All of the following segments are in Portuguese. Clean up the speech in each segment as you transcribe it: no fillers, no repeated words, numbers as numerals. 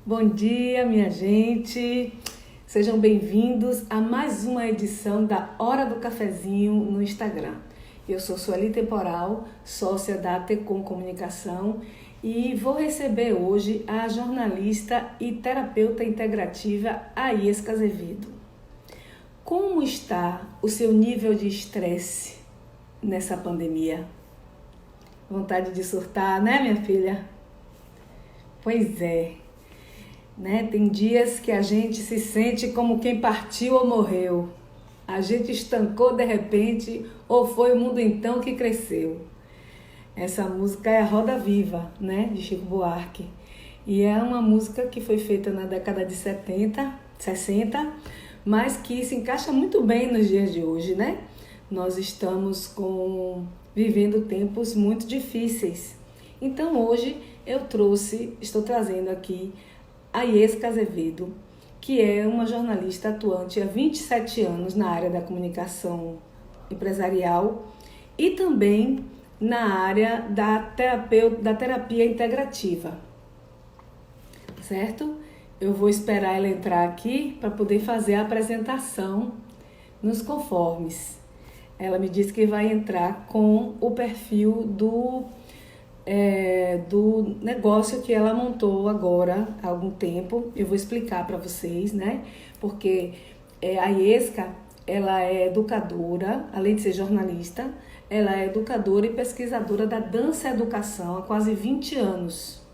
Bom dia, minha gente. Sejam bem-vindos a mais uma edição da Hora do Cafezinho no Instagram. Eu sou Sueli Temporal, sócia da Tecom Comunicação e vou receber hoje a jornalista e terapeuta integrativa Aiesca Azevedo. Como está o seu nível de estresse nessa pandemia? Vontade de surtar, né, minha filha? Pois é. Né? Tem dias que a gente se sente como quem partiu ou morreu. A gente estancou de repente ou foi o mundo então que cresceu. Essa música é a Roda Viva, né? De Chico Buarque. E é uma música que foi feita na década de 70, 60, mas que se encaixa muito bem nos dias de hoje, né? Nós estamos vivendo tempos muito difíceis. Então hoje estou trazendo aqui Aiesca Azevedo, que é uma jornalista atuante há 27 anos na área da comunicação empresarial e também na área da terapia integrativa, certo? Eu vou esperar ela entrar aqui para poder fazer a apresentação nos conformes. Ela me disse que vai entrar com o perfil do negócio que ela montou agora há algum tempo. Eu vou explicar para vocês, né? Porque a Iesca, ela é educadora, além de ser jornalista, ela é educadora e pesquisadora da dança e educação há quase 20 anos.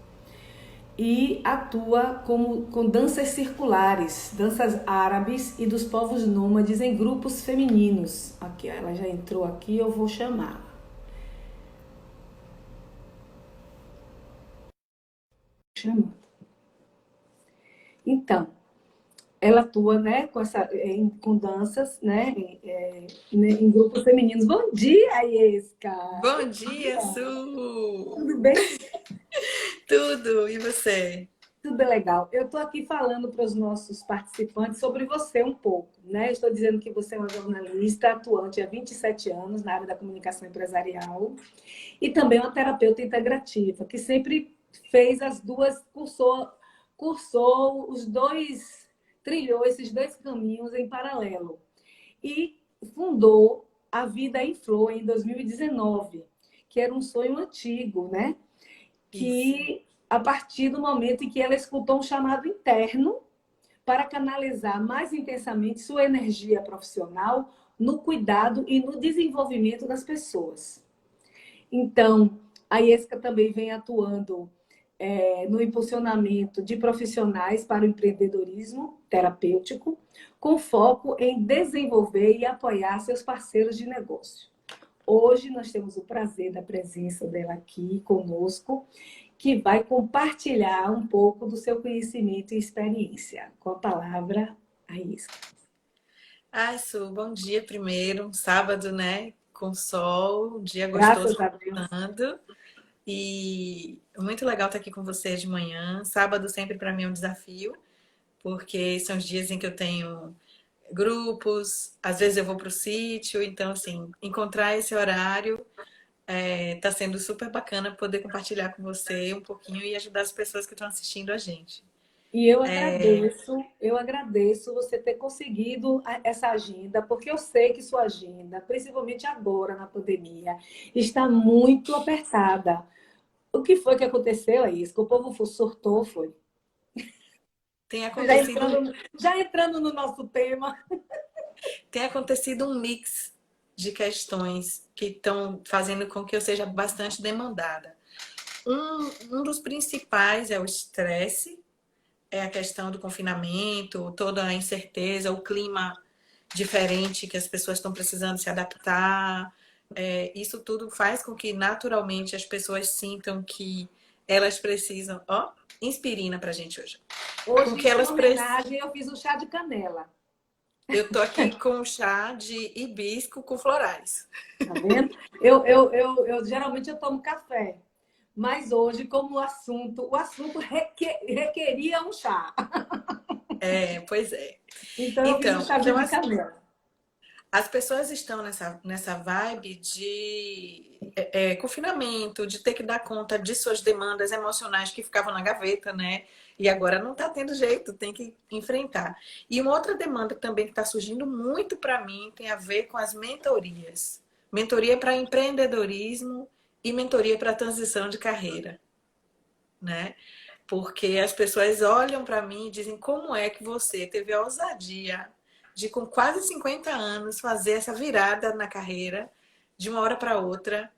E atua com danças circulares, danças árabes e dos povos nômades em grupos femininos. Aqui, ela já entrou aqui, eu vou chamar. Então, ela atua, né, com danças, né, em grupos femininos. Bom dia, Iesca! Bom dia, Su! Tudo bem? Tudo, e você? Tudo é legal. Eu estou aqui falando para os nossos participantes sobre você um pouco, né? Estou dizendo que você é uma jornalista atuante há 27 anos na área da comunicação empresarial e também uma terapeuta integrativa, que sempre fez as duas, cursou os dois, trilhou esses dois caminhos em paralelo. E fundou a Vida em Flor em 2019, que era um sonho antigo, né? Isso. Que a partir do momento em que ela escutou um chamado interno para canalizar mais intensamente sua energia profissional no cuidado e no desenvolvimento das pessoas. Então, a IESCA também vem atuando no impulsionamento de profissionais para o empreendedorismo terapêutico, com foco em desenvolver e apoiar seus parceiros de negócio. Hoje nós temos o prazer da presença dela aqui conosco, que vai compartilhar um pouco do seu conhecimento e experiência. Com a palavra, a Isca. Ai, Su, bom dia primeiro. Sábado, né? Com sol, um dia gostoso Graças a Deus. começando. E muito legal estar aqui com você de manhã. Sábado sempre para mim é um desafio, porque são os dias em que eu tenho grupos, às vezes eu vou para o sítio, então assim, encontrar esse horário tá sendo super bacana poder compartilhar com você um pouquinho e ajudar as pessoas que estão assistindo a gente. E eu agradeço você ter conseguido essa agenda, porque eu sei que sua agenda, principalmente agora na pandemia, está muito apertada. O que foi que aconteceu, Isca? O povo surtou, foi? Tem Já acontecido entrando, já entrando no nosso tema. Tem acontecido um mix de questões que estão fazendo com que eu seja bastante demandada. Um dos principais é o estresse, é a questão do confinamento, toda a incerteza, o clima diferente que as pessoas estão precisando se adaptar. Isso tudo faz com que naturalmente as pessoas sintam que elas precisam. Ó, inspirina pra gente hoje. Com Hoje, que em sua elas precisam. homenagem, eu fiz um chá de canela. Eu tô aqui com um chá de hibisco com florais. Tá vendo? Eu geralmente eu tomo café. Mas hoje, como o assunto requeria um chá. Pois é. Então, eu fiz um Então, chazinho de canela. as pessoas estão nessa vibe de confinamento, de ter que dar conta de suas demandas emocionais que ficavam na gaveta, né? E agora não está tendo jeito, tem que enfrentar. E uma outra demanda também que está surgindo muito para mim tem a ver com as mentorias. Mentoria para empreendedorismo e mentoria para transição de carreira, né? Porque as pessoas olham para mim e dizem como é que você teve a ousadia de, com quase 50 anos, fazer essa virada na carreira de uma hora para outra,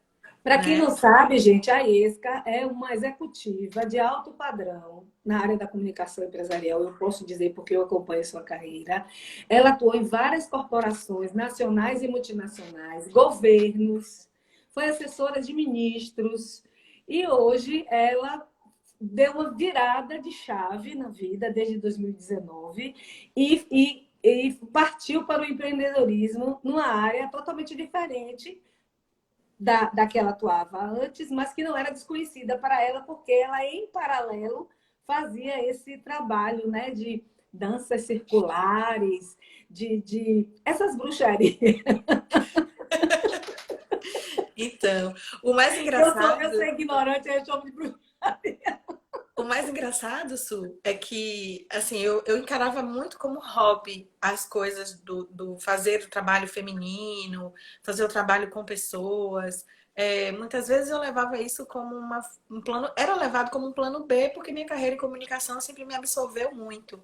Para quem né? não sabe, gente, a Esca é uma executiva de alto padrão na área da comunicação empresarial. Eu posso dizer porque eu acompanho sua carreira. Ela atuou em várias corporações nacionais e multinacionais, governos, foi assessora de ministros e hoje ela deu uma virada de chave na vida desde 2019 e partiu para o empreendedorismo numa área totalmente diferente da que ela atuava antes, mas que não era desconhecida para ela, porque ela, em paralelo, fazia esse trabalho, né, de danças circulares, de essas bruxarias. Então, o mais Eu sou engraçado, ignorante, eu chamo de bruxaria. o mais engraçado, Su, é que assim, eu encarava muito como hobby as coisas do fazer o trabalho feminino, fazer o trabalho com pessoas. Muitas vezes eu levava isso como um plano, era levado como um plano B, porque minha carreira em comunicação sempre me absorveu muito,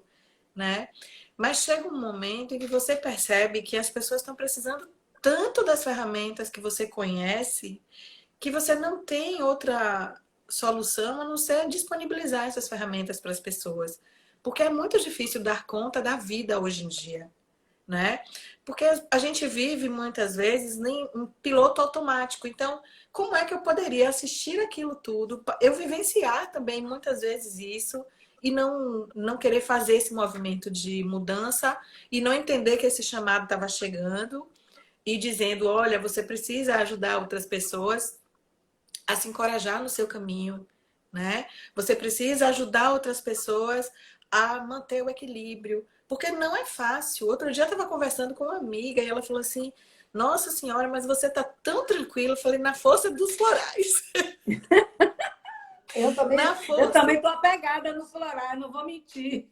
né? Mas chega um momento em que você percebe que as pessoas estão precisando tanto das ferramentas que você conhece que você não tem outra solução a não ser disponibilizar essas ferramentas para as pessoas. Porque é muito difícil dar conta da vida hoje em dia, né? Porque a gente vive muitas vezes em um piloto automático. Então, como é que eu poderia assistir aquilo tudo? Eu vivenciar também muitas vezes isso e não querer fazer esse movimento de mudança e não entender que esse chamado estava chegando e dizendo, olha, você precisa ajudar outras pessoas a se encorajar no seu caminho, né? Você precisa ajudar outras pessoas a manter o equilíbrio, porque não é fácil. Outro dia eu estava conversando com uma amiga e ela falou assim: Nossa senhora, mas você tá tão tranquila. Eu falei: Na força dos florais. Na Eu força. também estou apegada nos florais, não vou mentir.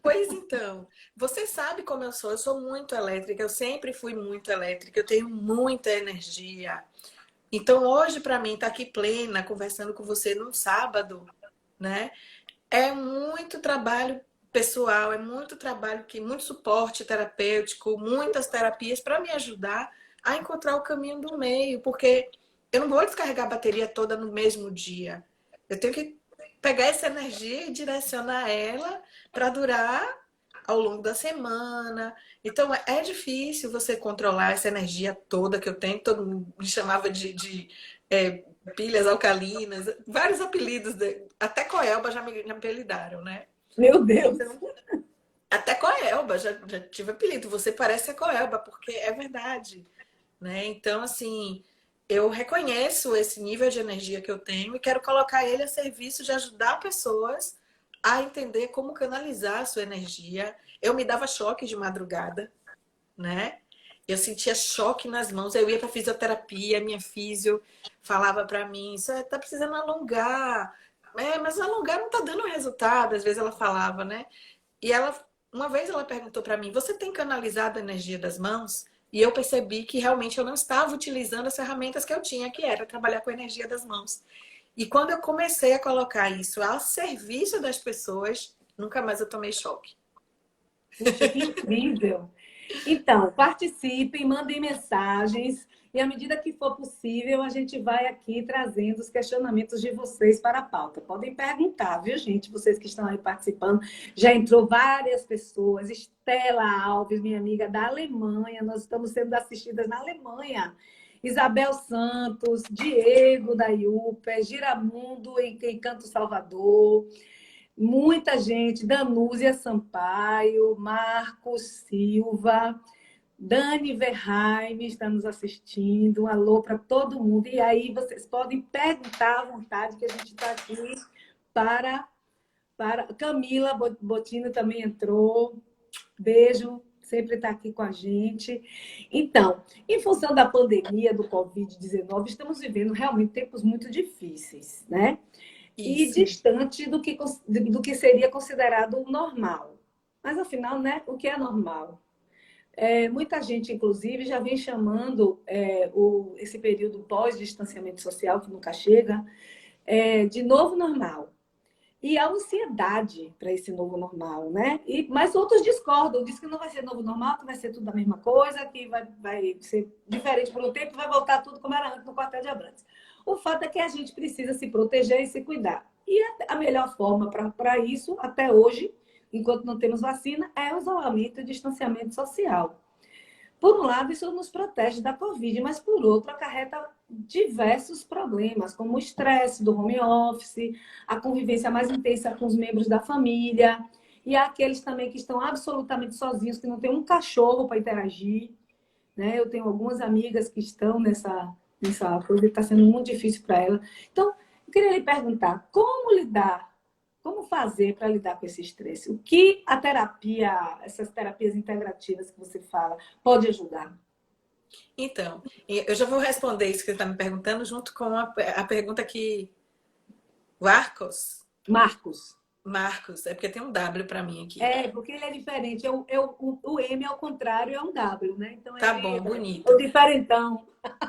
Pois então, você sabe como eu sou muito elétrica, eu sempre fui muito elétrica, eu tenho muita energia. Então, hoje, para mim, estar aqui plena, conversando com você num sábado, né? É muito trabalho pessoal, é muito trabalho que muito suporte terapêutico, muitas terapias para me ajudar a encontrar o caminho do meio, porque eu não vou descarregar a bateria toda no mesmo dia. Eu tenho que pegar essa energia e direcionar ela para durar ao longo da semana. Então é difícil você controlar essa energia toda que eu tenho. Todo mundo me chamava de pilhas alcalinas, vários apelidos, até Coelba já me apelidaram, né? Meu Deus. Então, até Coelba já tive apelido. Você parece a Coelba, porque é verdade, né? Então, assim, eu reconheço esse nível de energia que eu tenho e quero colocar ele a serviço de ajudar pessoas a entender como canalizar a sua energia. Eu me dava choque de madrugada, né? Eu sentia choque nas mãos. Eu ia para fisioterapia, minha fisio falava para mim, você tá precisando alongar. Mas alongar não tá dando resultado, às vezes ela falava, né? E uma vez ela perguntou para mim, você tem canalizado a energia das mãos? E eu percebi que realmente eu não estava utilizando as ferramentas que eu tinha, que era trabalhar com a energia das mãos. E quando eu comecei a colocar isso ao serviço das pessoas, nunca mais eu tomei choque. Puxa, que incrível. Então, participem, mandem mensagens e, à medida que for possível, a gente vai aqui trazendo os questionamentos de vocês para a pauta. Podem perguntar, viu, gente? Vocês que estão aí participando. Já entrou várias pessoas. Estela Alves, minha amiga da Alemanha, nós estamos sendo assistidas na Alemanha. Isabel Santos, Diego da IUPE, Giramundo em Canto Salvador. Muita gente, Danúzia Sampaio, Marcos Silva, Dani Verheim está nos assistindo. Um alô para todo mundo. E aí vocês podem perguntar à vontade, que a gente está aqui para... Camila Botino também entrou. Beijo. sempre está aqui com a gente. Então, em função da pandemia do Covid-19, estamos vivendo realmente tempos muito difíceis, né? E Isso. distante do que seria considerado o normal. Mas, afinal, né, o que é normal? Muita gente, inclusive, já vem chamando esse período pós-distanciamento social, que nunca chega, de novo normal. E a ansiedade para esse novo normal, né? Mas outros discordam, dizem que não vai ser novo normal, que vai ser tudo a mesma coisa, que vai ser diferente por um tempo, vai voltar tudo como era antes no quartel de Abrantes. O fato é que a gente precisa se proteger e se cuidar. E a melhor forma para isso, até hoje, enquanto não temos vacina, é o isolamento e o distanciamento social. Por um lado, isso nos protege da Covid, mas por outro, acarreta diversos problemas, como o estresse do home office, a convivência mais intensa com os membros da família, e há aqueles também que estão absolutamente sozinhos, que não tem um cachorro para interagir. Né? Eu tenho algumas amigas que estão nessa coisa que está sendo muito difícil para elas. Então, eu queria lhe perguntar, como fazer para lidar com esse estresse? O que a terapia, essas terapias integrativas que você fala, pode ajudar? Então, eu já vou responder isso que você está me perguntando, junto com a pergunta que o Marcos. Marcos, é porque tem um W para mim aqui. Porque ele é diferente. O M, ao contrário, é um W, né? Então, Tá ele bom, é o bonito. diferentão.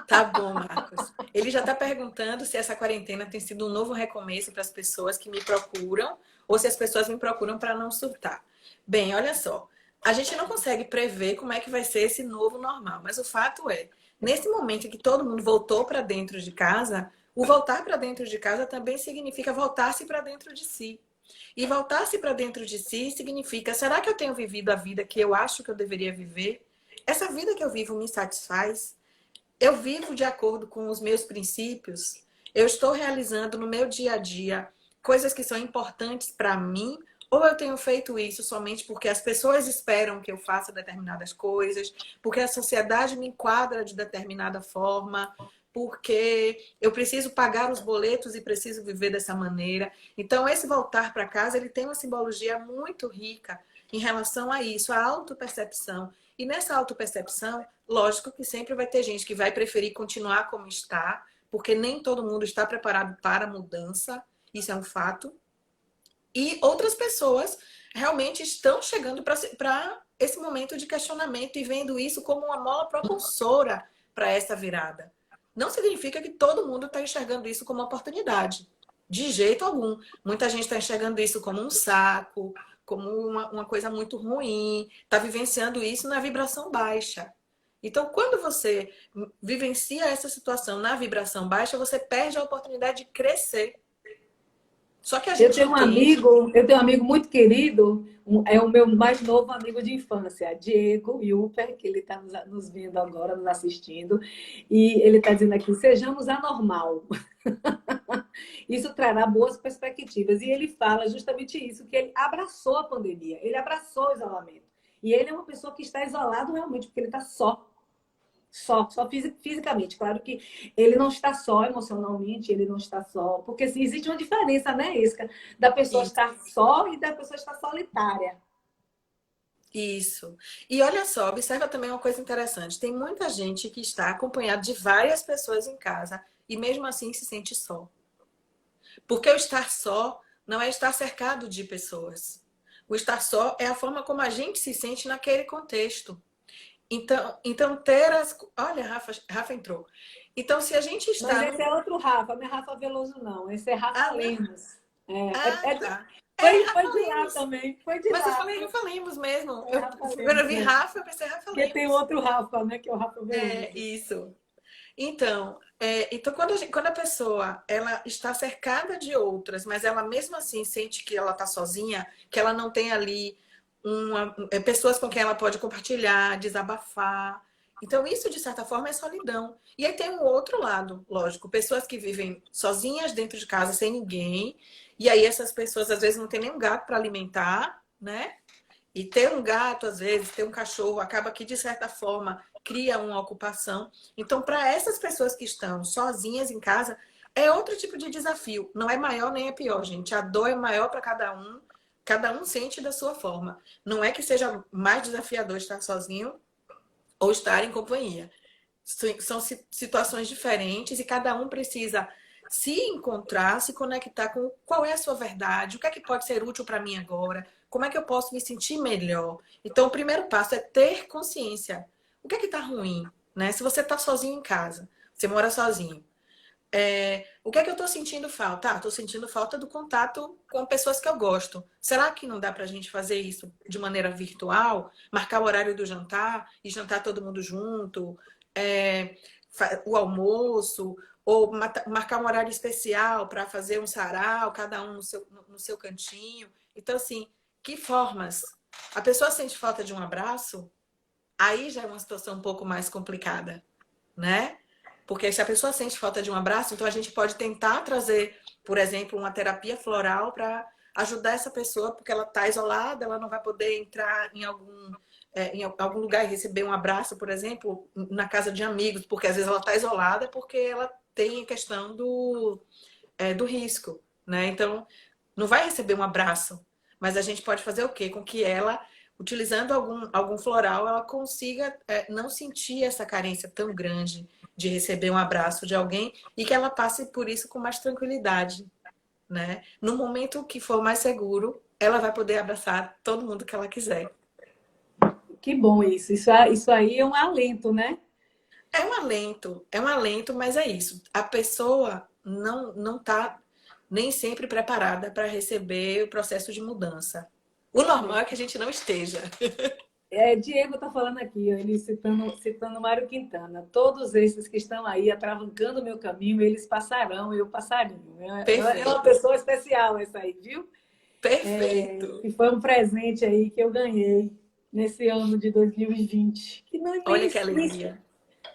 Tá bom, Marcos. Ele já está perguntando se essa quarentena tem sido um novo recomeço para as pessoas que me procuram ou se as pessoas me procuram para não surtar. Bem, olha só. A gente não consegue prever como é que vai ser esse novo normal, mas o fato é, nesse momento em que todo mundo voltou para dentro de casa, o voltar para dentro de casa também significa voltar-se para dentro de si. E voltar-se para dentro de si significa: será que eu tenho vivido a vida que eu acho que eu deveria viver? Essa vida que eu vivo me satisfaz? Eu vivo de acordo com os meus princípios? Eu estou realizando no meu dia a dia coisas que são importantes para mim? Ou eu tenho feito isso somente porque as pessoas esperam que eu faça determinadas coisas, porque a sociedade me enquadra de determinada forma, porque eu preciso pagar os boletos e preciso viver dessa maneira? Então, esse voltar para casa, ele tem uma simbologia muito rica em relação a isso, a autopercepção. E nessa autopercepção, lógico que sempre vai ter gente que vai preferir continuar como está, porque nem todo mundo está preparado para a mudança, isso é um fato. E outras pessoas realmente estão chegando para esse momento de questionamento e vendo isso como uma mola propulsora para essa virada. Não significa que todo mundo está enxergando isso como uma oportunidade. De jeito algum. Muita gente está enxergando isso como um saco, como uma coisa muito ruim, está vivenciando isso na vibração baixa. Então, quando você vivencia essa situação na vibração baixa, você perde a oportunidade de crescer. Só que a Eu gente tenho um entende. amigo, eu tenho um amigo muito querido, é o meu mais novo amigo de infância, Diego Yuper, que ele está nos vendo agora, nos assistindo, e ele está dizendo aqui: sejamos anormal. Isso trará boas perspectivas. E ele fala justamente isso, que ele abraçou a pandemia, ele abraçou o isolamento. E ele é uma pessoa que está isolado realmente, porque ele está só fisicamente. Claro que ele não está só emocionalmente, ele não está só. Porque assim, existe uma diferença, né, Isca, da pessoa Isso. estar só e da pessoa estar solitária. Isso. E olha só, observa também uma coisa interessante. Tem muita gente que está acompanhada de várias pessoas em casa e mesmo assim se sente só. Porque o estar só não é estar cercado de pessoas. O estar só é a forma como a gente se sente naquele contexto. Então ter as. Olha, Rafa entrou. Então, se a gente Mas está esse no. é outro Rafa, não é Rafa Veloso, não. Esse é Rafa Ah, não. Lemos. Ah, tá. É, Foi Rafa de lá Lemos. também, foi de Mas eu lá. falei Rafa Lemos mesmo. É Rafa Quando eu Lemos, vi é. Rafa, eu pensei Rafa Porque tem Lemos. outro Rafa, né, que é o Rafa É, Veloso. isso. Então, quando a pessoa ela está cercada de outras, mas ela mesmo assim sente que ela está sozinha, que ela não tem ali pessoas com quem ela pode compartilhar, desabafar. Então, isso, de certa forma, é solidão. E aí tem um outro lado, lógico, pessoas que vivem sozinhas dentro de casa, sem ninguém, e aí essas pessoas às vezes não têm nenhum gato para alimentar, né? E ter um gato, às vezes, ter um cachorro, acaba que, de certa forma, cria uma ocupação. Então, para essas pessoas que estão sozinhas em casa, é outro tipo de desafio. Não é maior nem é pior, gente. A dor é maior para cada um. cada um sente da sua forma. Não é que seja mais desafiador estar sozinho ou estar em companhia. São situações diferentes e cada um precisa se encontrar, se conectar com qual é a sua verdade, o que é que pode ser útil para mim agora, como é que eu posso me sentir melhor. Então, o primeiro passo é ter consciência. O que é que está ruim? Né? Se você está sozinho em casa, você mora sozinho, o que é que eu estou sentindo falta? Estou sentindo falta do contato com pessoas que eu gosto. Será que não dá para a gente fazer isso de maneira virtual? Marcar o horário do jantar e jantar todo mundo junto? O almoço? Ou marcar um horário especial para fazer um sarau, cada um no seu cantinho? Então, assim, que formas? A pessoa sente falta de um abraço? Aí já é uma situação um pouco mais complicada, né? Porque se a pessoa sente falta de um abraço, então a gente pode tentar trazer, por exemplo, uma terapia floral para ajudar essa pessoa, porque ela está isolada, ela não vai poder entrar em algum lugar e receber um abraço, por exemplo, na casa de amigos, porque às vezes ela está isolada porque ela tem a questão do risco, né? Então, não vai receber um abraço, mas a gente pode fazer o quê? Com que ela, utilizando algum floral, ela consiga não sentir essa carência tão grande de receber um abraço de alguém e que ela passe por isso com mais tranquilidade, né? No momento que for mais seguro, ela vai poder abraçar todo mundo que ela quiser. Que bom isso. Isso aí é um alento, né? É um alento, mas é isso. A pessoa não está nem sempre preparada para receber o processo de mudança. O normal é que a gente não esteja. Diego está falando aqui, ó, ele citando Mário Quintana. Todos esses que estão aí atravancando o meu caminho, eles passarão, eu passarinho. É uma Perfeito, pessoa especial essa aí, viu? perfeito. E foi um presente aí que eu ganhei nesse ano de 2020. Que não, Olha que alegria.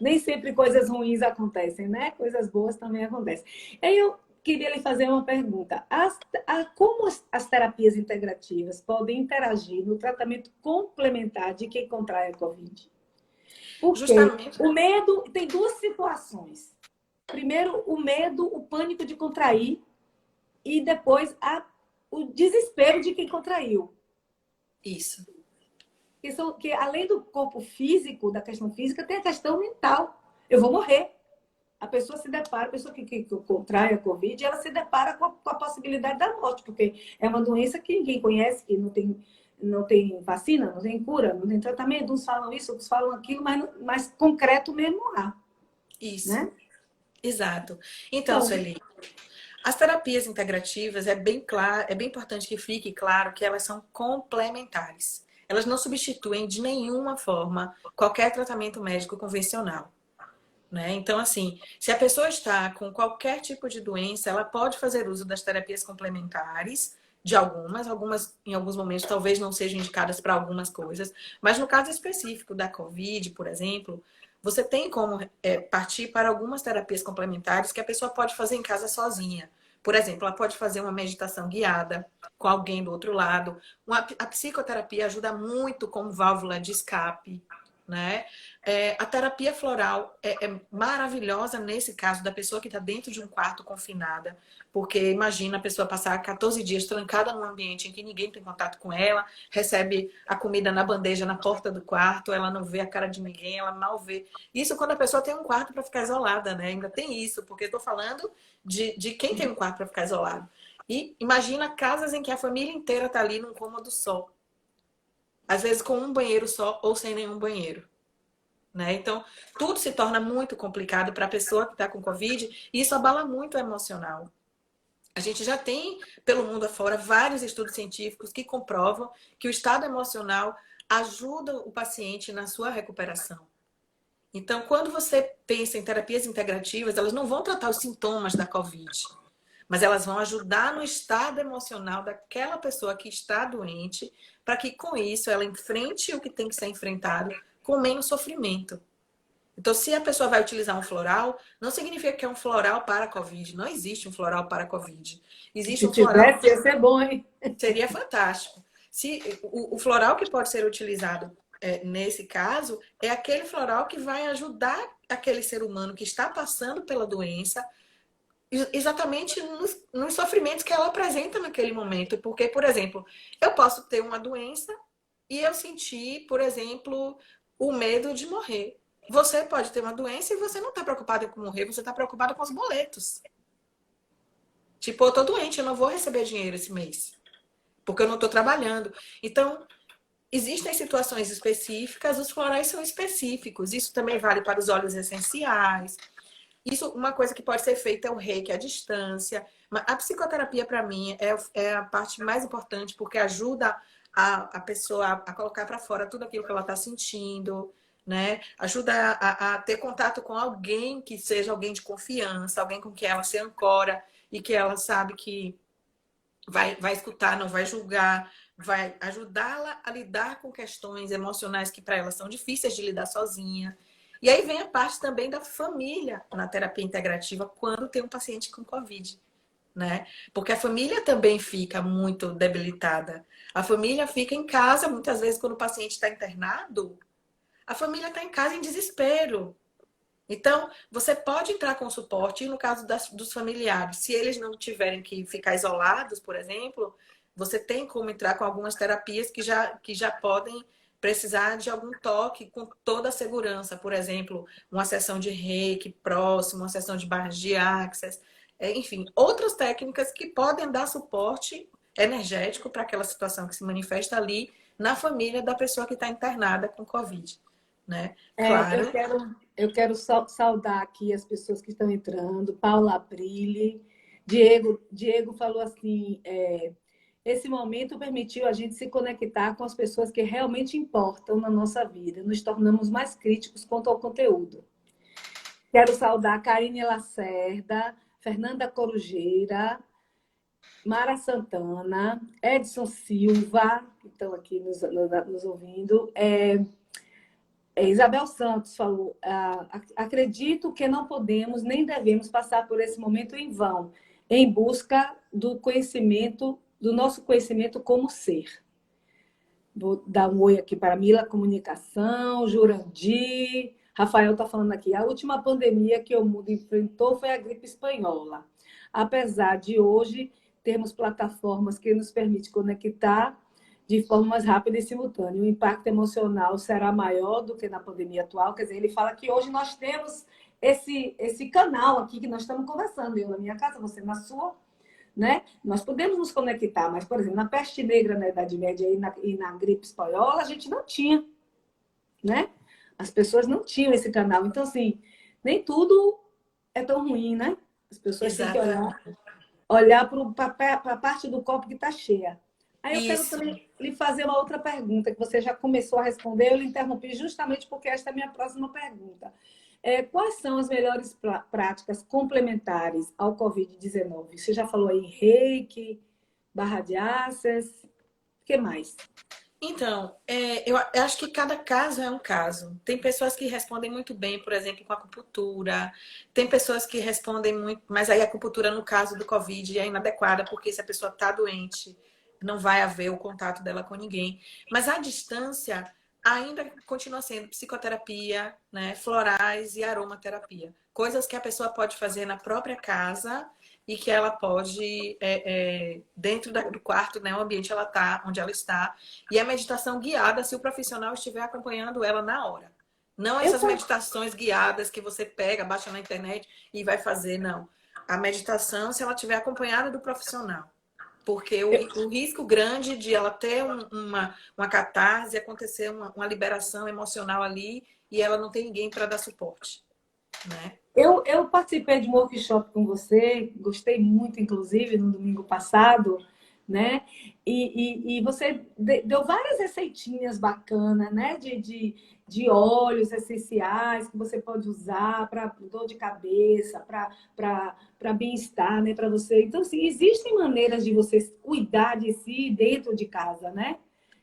nem sempre coisas ruins acontecem, né? Coisas boas também acontecem. Aí eu queria lhe fazer uma pergunta. Como as terapias integrativas podem interagir no tratamento complementar de quem contrai a Covid? Porque Justamente, o medo tem duas situações. Primeiro, o medo, o pânico de contrair, e depois o desespero de quem contraiu. isso. Que além do corpo físico, da questão física, tem a questão mental. Eu vou morrer. A pessoa se depara, a pessoa que contrai a Covid, ela se depara com a possibilidade da morte, porque é uma doença que ninguém conhece, que não tem vacina, não tem cura, não tem tratamento. Uns falam isso, outros falam aquilo, mas concreto mesmo não há, Isso, né? exato. Então, Então, Sueli, as terapias integrativas é bem claro, é bem importante que fique claro que elas são complementares. Elas não substituem de nenhuma forma qualquer tratamento médico convencional, né? Então, assim, se a pessoa está com qualquer tipo de doença, ela pode fazer uso das terapias complementares, de algumas em alguns momentos talvez não sejam indicadas para algumas coisas, mas no caso específico da COVID, por exemplo, você tem como partir para algumas terapias complementares que a pessoa pode fazer em casa sozinha. Por exemplo, ela pode fazer uma meditação guiada com alguém do outro lado. A psicoterapia ajuda muito como válvula de escape, né? A terapia floral é maravilhosa nesse caso da pessoa que está dentro de um quarto confinada, porque imagina a pessoa passar 14 dias trancada num ambiente em que ninguém tem contato com ela, recebe a comida na bandeja na porta do quarto, ela não vê a cara de ninguém, ela mal vê. Isso quando a pessoa tem um quarto para ficar isolada, né? Ainda tem isso, porque eu estou falando de quem tem um quarto para ficar isolado. E imagina casas em que a família inteira está ali num cômodo só. Às vezes com um banheiro só ou sem nenhum banheiro. Né? Então, tudo se torna muito complicado para a pessoa que está com Covid e isso abala muito o emocional. A gente já tem, pelo mundo afora, vários estudos científicos que comprovam que o estado emocional ajuda o paciente na sua recuperação. Então, quando você pensa em terapias integrativas, elas não vão tratar os sintomas da Covid, mas elas vão ajudar no estado emocional daquela pessoa que está doente, para que com isso ela enfrente o que tem que ser enfrentado com menos sofrimento. Então, se a pessoa vai utilizar um floral, não significa que é um floral para a Covid. Não existe um floral para a Covid. Existe se um floral, tivesse, ia ser bom, hein? seria fantástico. O floral que pode ser utilizado nesse caso é aquele floral que vai ajudar aquele ser humano que está passando pela doença exatamente nos sofrimentos que ela apresenta naquele momento. Porque, por exemplo, eu posso ter uma doença e eu sentir, por exemplo, o medo de morrer. Você pode ter uma doença e você não está preocupado com morrer, você está preocupado com os boletos. Tipo, eu tô doente, eu não vou receber dinheiro esse mês, porque eu não estou trabalhando. Então, existem situações específicas, os florais são específicos. Isso também vale para os óleos essenciais. Isso, uma coisa que pode ser feita é o reiki à distância. A psicoterapia, para mim, é a parte mais importante, porque ajuda a pessoa a colocar para fora tudo aquilo que ela está sentindo, né? Ajuda a ter contato com alguém que seja alguém de confiança, alguém com quem ela se ancora e que ela sabe que vai escutar, não vai julgar, vai ajudá-la a lidar com questões emocionais que para ela são difíceis de lidar sozinha. E aí vem a parte também da família na terapia integrativa quando tem um paciente com Covid, né? Porque a família também fica muito debilitada. A família fica em casa, muitas vezes, quando o paciente está internado, a família está em casa em desespero. Então, você pode entrar com suporte, e no caso dos familiares, se eles não tiverem que ficar isolados, por exemplo, você tem como entrar com algumas terapias que já podem precisar de algum toque com toda a segurança. Por exemplo, uma sessão de reiki próximo, uma sessão de barras de axis, enfim, outras técnicas que podem dar suporte energético para aquela situação que se manifesta ali na família da pessoa que está internada com Covid, né? Eu Claro. quero, saudar aqui as pessoas que estão entrando. Paula Aprile, Diego falou assim, esse momento permitiu a gente se conectar com as pessoas que realmente importam na nossa vida. Nos tornamos mais críticos quanto ao conteúdo. Quero saudar Karine Lacerda, Fernanda Corujeira, Mara Santana, Edson Silva, que estão aqui nos ouvindo. Isabel Santos falou: acredito que não podemos nem devemos passar por esse momento em vão, em busca do conhecimento, do nosso conhecimento como ser. Vou dar um oi aqui para Mila Comunicação, Jurandir. Rafael está falando aqui. A última pandemia que o mundo enfrentou foi a gripe espanhola. Apesar de hoje termos plataformas que nos permitem conectar de forma mais rápida e simultânea, o impacto emocional será maior do que na pandemia atual. Quer dizer, ele fala que hoje nós temos esse canal aqui que nós estamos conversando. Eu na minha casa, você na sua, né? Nós podemos nos conectar, mas, por exemplo, na peste negra na Idade Média e na gripe espanhola, a gente não tinha, né? As pessoas não tinham esse canal. Então, assim, nem tudo é tão ruim, né? As pessoas têm que Exatamente. olhar para a parte do copo que está cheia. Aí eu quero Isso. também lhe fazer uma outra pergunta, que você já começou a responder, eu lhe interrompi justamente porque esta é a minha próxima pergunta. Quais são as melhores práticas complementares ao Covid-19? Você já falou aí em reiki, barra de axis, o que mais? Então, eu acho que cada caso é um caso. Tem pessoas que respondem muito bem, por exemplo, com acupuntura. Tem pessoas que respondem muito, mas aí a acupuntura, no caso do Covid, é inadequada, porque se a pessoa está doente, não vai haver o contato dela com ninguém. Mas à distância, ainda continua sendo psicoterapia, né, florais e aromaterapia. Coisas que a pessoa pode fazer na própria casa e que ela pode, dentro do quarto, né, o ambiente ela tá, onde ela está. E a meditação guiada se o profissional estiver acompanhando ela na hora. Não Eu, essas meditações guiadas que você pega, baixa na internet e vai fazer, não. A meditação, se ela estiver acompanhada do profissional. Porque o risco grande de ela ter uma catarse, acontecer uma liberação emocional ali e ela não tem ninguém para dar suporte, né? eu participei de um workshop com você, gostei muito, inclusive, no domingo passado, né? E você deu várias receitinhas bacanas, né? De óleos essenciais que você pode usar para dor de cabeça, para bem-estar, né? Para você. Então, assim, existem maneiras de você cuidar de si dentro de casa, né?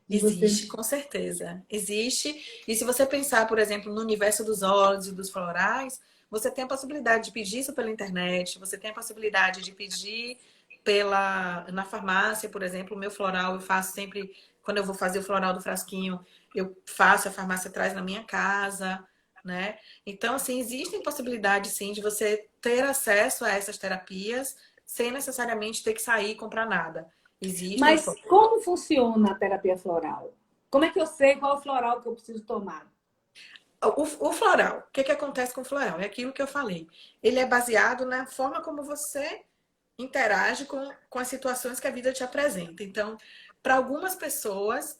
De você. Existe, com certeza. Existe. E se você pensar, por exemplo, no universo dos óleos e dos florais, você tem a possibilidade de pedir isso pela internet, você tem a possibilidade de pedir na farmácia, por exemplo, o meu floral eu faço sempre, quando eu vou fazer o floral do frasquinho, eu faço, a farmácia traz na minha casa. né? Então, assim, existem possibilidades, sim, de você ter acesso a essas terapias sem necessariamente ter que sair e comprar nada. Existem Mas como funciona a terapia floral? Como é que eu sei qual floral que eu preciso tomar? o floral. O que acontece com o floral? É aquilo que eu falei. Ele é baseado na forma como você interage com as situações que a vida te apresenta. Então, para algumas pessoas,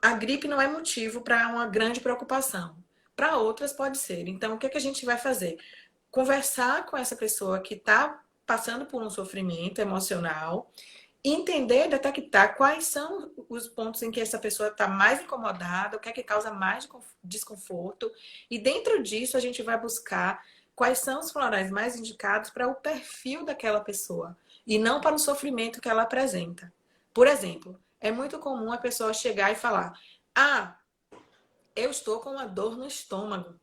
a gripe não é motivo para uma grande preocupação. Para outras, pode ser. Então, o que a gente vai fazer? Conversar com essa pessoa que está passando por um sofrimento emocional, entender, detectar quais são os pontos em que essa pessoa está mais incomodada, o que é que causa mais desconforto, e dentro disso a gente vai buscar quais são os florais mais indicados para o perfil daquela pessoa e não para o sofrimento que ela apresenta. Por exemplo, é muito comum a pessoa chegar e falar: "Ah, eu estou com uma dor no estômago".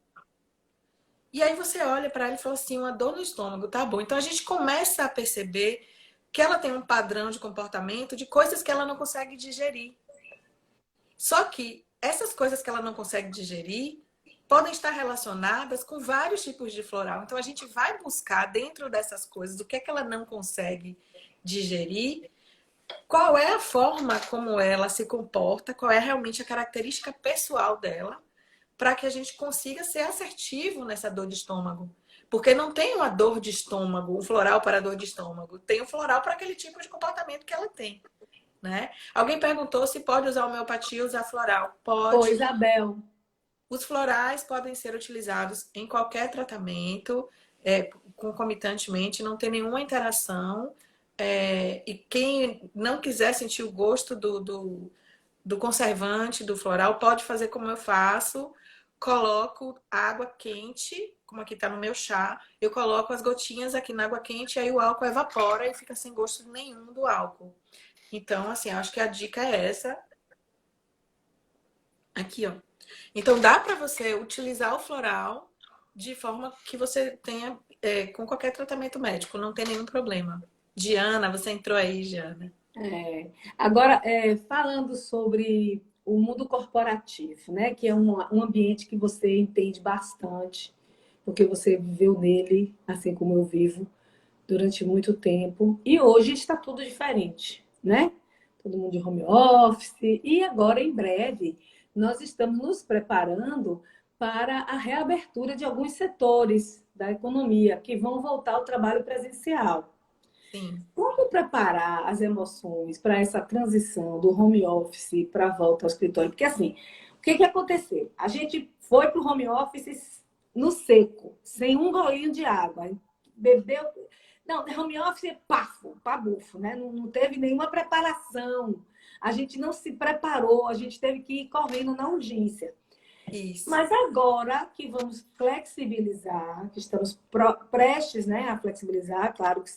E aí você olha para ela e fala assim: "Uma dor no estômago, tá bom". Então a gente começa a perceber que ela tem um padrão de comportamento de coisas que ela não consegue digerir. Só que essas coisas que ela não consegue digerir podem estar relacionadas com vários tipos de floral. Então a gente vai buscar dentro dessas coisas o que é que ela não consegue digerir, qual é a forma como ela se comporta, qual é realmente a característica pessoal dela, para que a gente consiga ser assertivo nessa dor de estômago. Porque não tem uma dor de estômago, um floral para dor de estômago. Tem um floral para aquele tipo de comportamento que ela tem, né? Alguém perguntou se pode usar homeopatia ou usar floral. Foi, Pode. Isabel. Os florais podem ser utilizados em qualquer tratamento, concomitantemente, não tem nenhuma interação. E quem não quiser sentir o gosto do conservante, do floral, pode fazer como eu faço. Coloco água quente, como aqui tá no meu chá, eu coloco as gotinhas aqui na água quente, aí o álcool evapora e fica sem gosto nenhum do álcool. Então, assim, acho que a dica é essa. Aqui, ó. Então, dá para você utilizar o floral de forma que você tenha com qualquer tratamento médico, não tem nenhum problema. Diana, você entrou aí, Diana. Agora, falando sobre o mundo corporativo, né? Que é um ambiente que você entende bastante, porque você viveu nele, assim como eu vivo, durante muito tempo. E hoje está tudo diferente, né? Todo mundo de home office. E agora, em breve, nós estamos nos preparando para a reabertura de alguns setores da economia que vão voltar ao trabalho presencial. Sim. Como preparar as emoções para essa transição do home office para a volta ao escritório? Porque assim, o que aconteceu? A gente foi para o home office no seco, sem um golinho de água. Bebeu. Não, home office é pafo, pabufo, né? Não teve nenhuma preparação. A gente não se preparou, a gente teve que ir correndo na urgência. Isso. Mas agora que vamos flexibilizar, que estamos prestes, né, a flexibilizar, claro que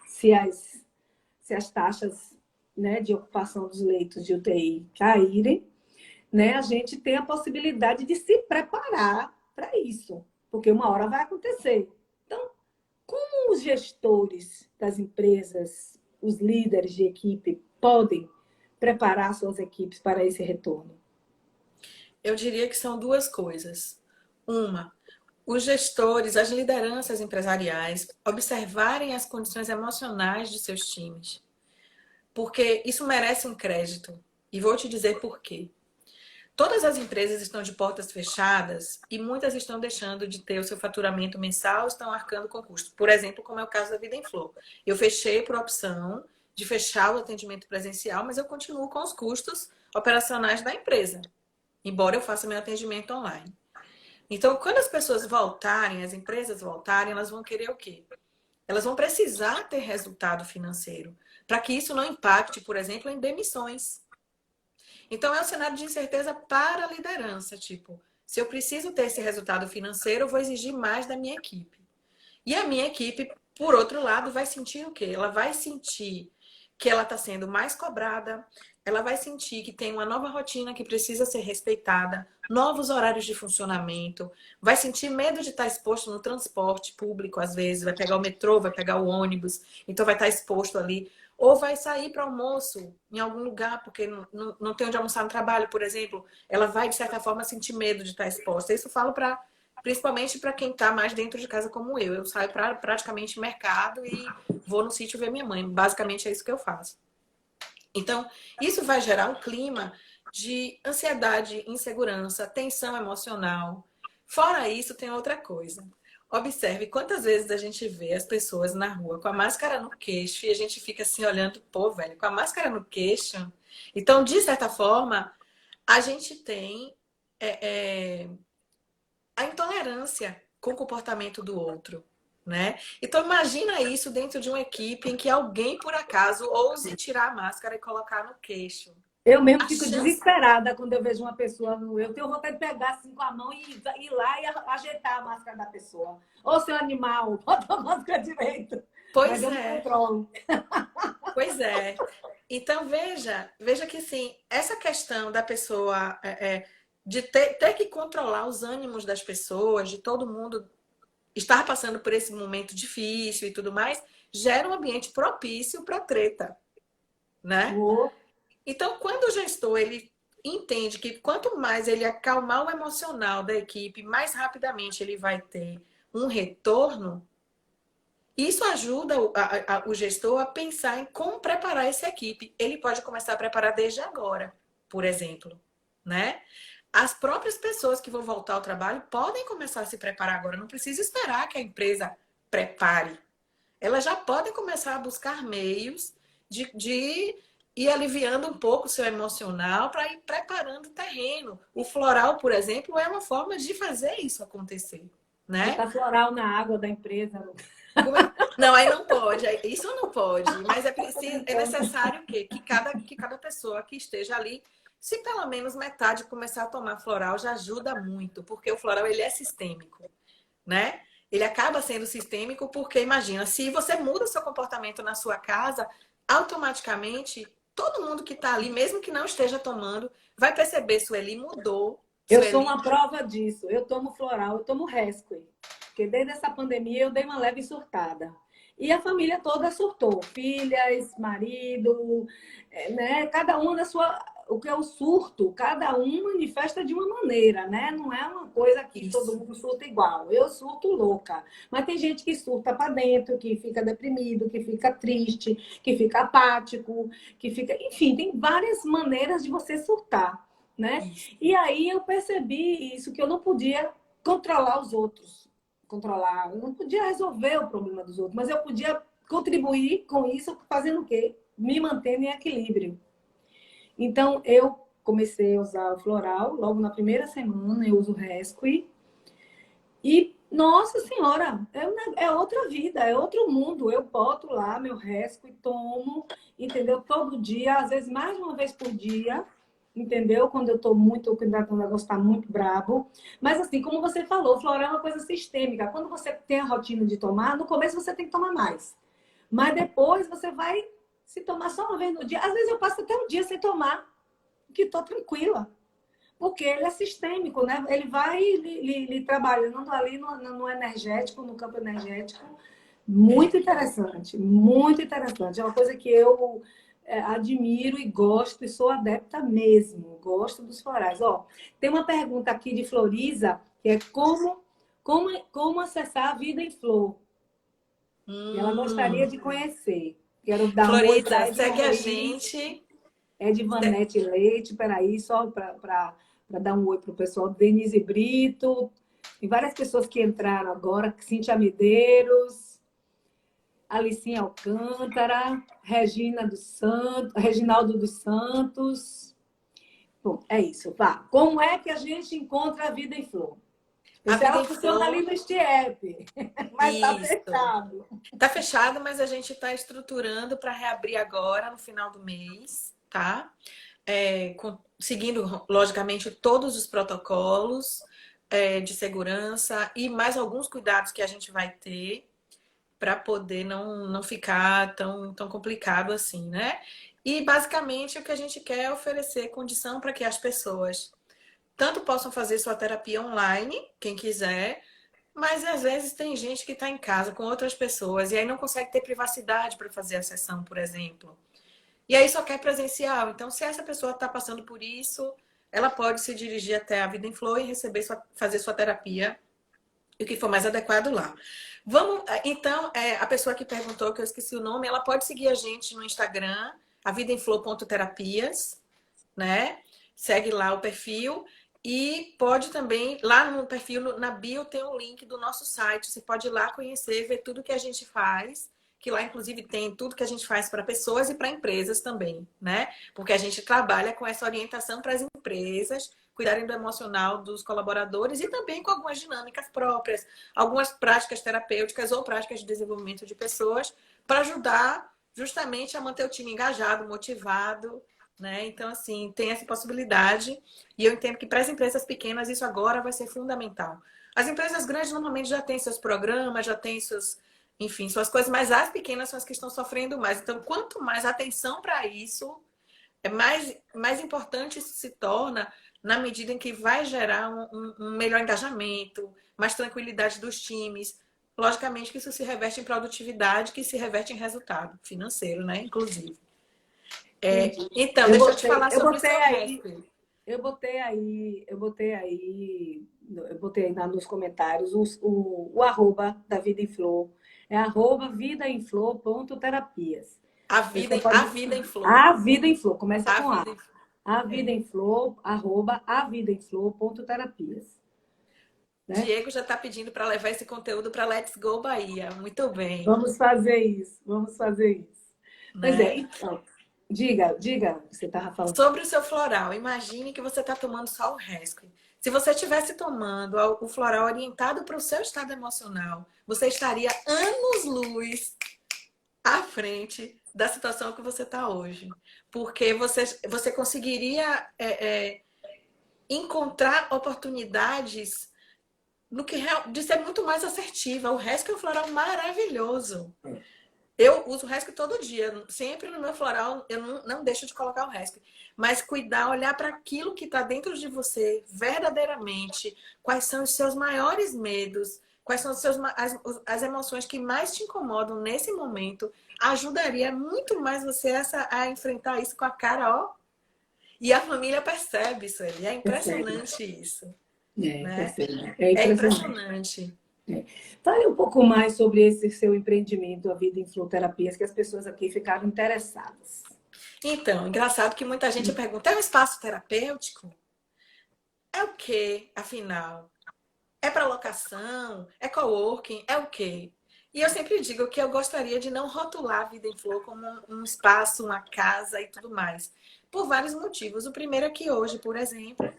se as taxas, né, de ocupação dos leitos de UTI caírem, né, a gente tem a possibilidade de se preparar para isso, porque uma hora vai acontecer. Então, como os gestores das empresas, os líderes de equipe, podem preparar suas equipes para esse retorno? Eu diria que são duas coisas. Uma, os gestores, as lideranças empresariais observarem as condições emocionais de seus times, porque isso merece um crédito. E vou te dizer por quê. Todas as empresas estão de portas fechadas e muitas estão deixando de ter o seu faturamento mensal, estão arcando com custo. Por exemplo, como é o caso da Vida em Flor. Eu fechei por opção de fechar o atendimento presencial, mas eu continuo com os custos operacionais da empresa, embora eu faça meu atendimento online. Então, quando as pessoas voltarem, as empresas voltarem, elas vão querer o quê? Elas vão precisar ter resultado financeiro, para que isso não impacte, por exemplo, em demissões. Então, é um cenário de incerteza para a liderança, tipo, se eu preciso ter esse resultado financeiro, eu vou exigir mais da minha equipe. E a minha equipe, por outro lado, vai sentir o quê? Ela vai sentir que ela está sendo mais cobrada, ela vai sentir que tem uma nova rotina que precisa ser respeitada, novos horários de funcionamento, vai sentir medo de estar exposto no transporte público, às vezes, vai pegar o metrô, vai pegar o ônibus, então vai estar exposto ali. ou vai sair para almoço em algum lugar, porque não tem onde almoçar no trabalho, por exemplo, ela vai, de certa forma, sentir medo de estar exposta. Isso eu falo principalmente para quem está mais dentro de casa como eu. Eu saio para praticamente mercado e vou no sítio ver minha mãe. Basicamente é isso que eu faço. Então, isso vai gerar um clima de ansiedade, insegurança, tensão emocional. Fora isso, tem outra coisa. Observe quantas vezes a gente vê as pessoas na rua com a máscara no queixo e a gente fica assim olhando, pô, velho, com a máscara no queixo. Então, de certa forma, a gente tem a intolerância com o comportamento do outro, né? Então, imagina isso dentro de uma equipe em que alguém, por acaso, ouse tirar a máscara e colocar no queixo. Eu mesmo A fico chance. desesperada quando eu vejo uma pessoa no. Eu tenho vontade de pegar assim com a mão e ir lá e ajeitar a máscara da pessoa. Ô, seu animal, bota a máscara direito. Mas Pois eu me é, controlo. pois é. Então, veja que sim, essa questão da pessoa de ter que controlar os ânimos das pessoas, de todo mundo estar passando por esse momento difícil e tudo mais, gera um ambiente propício para treta, né? Vou. Então, quando o gestor ele entende que quanto mais ele acalmar o emocional da equipe, mais rapidamente ele vai ter um retorno, isso ajuda o gestor a pensar em como preparar essa equipe. Ele pode começar a preparar desde agora, por exemplo, né? As próprias pessoas que vão voltar ao trabalho podem começar a se preparar agora. Não precisa esperar que a empresa prepare. Elas já podem começar a buscar meios de ir aliviando um pouco o seu emocional para ir preparando o terreno. O floral, por exemplo, é uma forma de fazer isso acontecer, né? Botar floral na água da empresa. Não, aí não pode, isso não pode, mas Tô é brincando. necessário que cada pessoa que esteja ali, se pelo menos metade começar a tomar floral, já ajuda muito, porque o floral ele é sistêmico, né? Ele acaba sendo sistêmico porque, imagina, se você muda o seu comportamento na sua casa, automaticamente todo mundo que está ali, mesmo que não esteja tomando, vai perceber Sueli mudou, Eu sou Sueli. uma prova disso. Eu tomo floral, eu tomo Rescue. Porque desde essa pandemia eu dei uma leve surtada. E a família toda surtou. Filhas, marido, né? Cada um na sua. O que é o surto, cada um manifesta de uma maneira, né? Não é uma coisa que todo Isso. mundo surta igual. Eu surto louca. Mas tem gente que surta para dentro, que fica deprimido, que fica triste, que fica apático, que fica. Enfim, tem várias maneiras de você surtar, né? Isso. E aí eu percebi isso, que eu não podia controlar os outros. Controlar, eu não podia resolver o problema dos outros, mas eu podia contribuir com isso, fazendo o quê? Me mantendo em equilíbrio. Então, eu comecei a usar o floral, logo na primeira semana eu uso o Rescue. E, nossa senhora, é outra vida, é outro mundo. Eu boto lá meu Rescue, tomo, entendeu? Todo dia, às vezes mais de uma vez por dia, entendeu? Quando eu tô muito, quando o negócio tá muito brabo. Mas assim, como você falou, floral é uma coisa sistêmica. Quando você tem a rotina de tomar, no começo você tem que tomar mais. Mas depois você vai se tomar só uma vez no dia. Às vezes eu passo até um dia sem tomar, que tô tranquila. Porque ele é sistêmico, né? Ele vai lhe trabalhando ali no energético, no campo energético. Muito interessante, muito interessante. É uma coisa que eu admiro e gosto, e sou adepta mesmo. Gosto dos florais. Ó, tem uma pergunta aqui de Floriza, que é como acessar a vida em flor. E ela gostaria Hum. de conhecer. Quero dar um oi Floriza, para segue a Edvanete. gente. Edvanete Leite, peraí, só para dar um oi para o pessoal. Denise Brito, tem várias pessoas que entraram agora, Cíntia Medeiros, Alicinha Alcântara, Regina dos Santos, Reginaldo dos Santos. Bom, é isso, vá. Como é que a gente encontra a vida em flor? A Ela vida em funciona ali flor. no Stiep, mas está Isso. fechado. Tá fechado, mas a gente está estruturando para reabrir agora no final do mês, tá? Seguindo, logicamente, todos os protocolos de segurança e mais alguns cuidados que a gente vai ter para poder não ficar tão complicado assim, né? E basicamente o que a gente quer é oferecer condição para que as pessoas tanto possam fazer sua terapia online, quem quiser, Mas às vezes tem gente que está em casa com outras pessoas e aí não consegue ter privacidade para fazer a sessão, por exemplo. E aí só quer presencial. Então, se essa pessoa está passando por isso, ela pode se dirigir até a Vida em Flow e fazer sua terapia e o que for mais adequado lá. Vamos, então, a pessoa que perguntou, que eu esqueci o nome, ela pode seguir a gente no Instagram, avidaemflow.terapias, né? Segue lá o perfil e pode também, lá no perfil, na bio, tem um link do nosso site. Você pode ir lá conhecer, ver tudo que a gente faz, que lá, inclusive, tem tudo que a gente faz para pessoas e para empresas também, né? Porque a gente trabalha com essa orientação para as empresas cuidarem do emocional dos colaboradores e também com algumas dinâmicas próprias, algumas práticas terapêuticas ou práticas de desenvolvimento de pessoas para ajudar justamente a manter o time engajado, motivado, né? Então, assim, tem essa possibilidade e eu entendo que para as empresas pequenas isso agora vai ser fundamental. As empresas grandes normalmente já têm seus programas, já têm seus, enfim, suas coisas, mas as pequenas são as que estão sofrendo mais. Então, quanto mais atenção para isso, mais importante isso se torna na medida em que vai gerar um melhor engajamento, mais tranquilidade dos times. Logicamente que isso se reverte em produtividade, que se reverte em resultado financeiro, né? Inclusive. Entendi. Então, Eu deixa eu te botei, falar eu sobre o botei seu aí, RESP. nos comentários o arroba da Vida em Flor. É arroba vidaemflor.terapias. Você A pode. vida em flor. A Vida em Flor, começa A com A. vida em flor. A Vida É. em Flor, arroba avidaemflor.terapias. Né? Diego já está pedindo para levar esse conteúdo para Let's Go Bahia. Muito bem, Vamos fazer isso, vamos fazer isso. Pois é, né? então, diga, você estava falando. Sobre o seu floral, imagine que você está tomando só o Rescue. Se você estivesse tomando o floral orientado para o seu estado emocional, você estaria anos-luz à frente da situação que você está hoje. Porque você conseguiria encontrar oportunidades no que de ser muito mais assertiva. O Rescue é um floral maravilhoso. Eu uso o Rescue todo dia. Sempre no meu floral eu não deixo de colocar o Rescue. Mas cuidar, olhar para aquilo que está dentro de você verdadeiramente. Quais são os seus maiores medos? Quais são as emoções que mais te incomodam nesse momento? Ajudaria muito mais você a enfrentar isso com a cara, ó. E a família percebe isso ali. É Percebe? impressionante isso, né? Percebe. É É impressionante. impressionante. É. Fale um pouco mais sobre esse seu empreendimento, a Vida em Flor Terapias, que as pessoas aqui ficaram interessadas. Então, engraçado que muita gente pergunta: é um espaço terapêutico? É o quê, afinal? É para locação? É coworking? É o quê? E eu sempre digo que eu gostaria de não rotular a Vida em Flor como um espaço, uma casa e tudo mais. Por vários motivos. O primeiro é que hoje, por exemplo,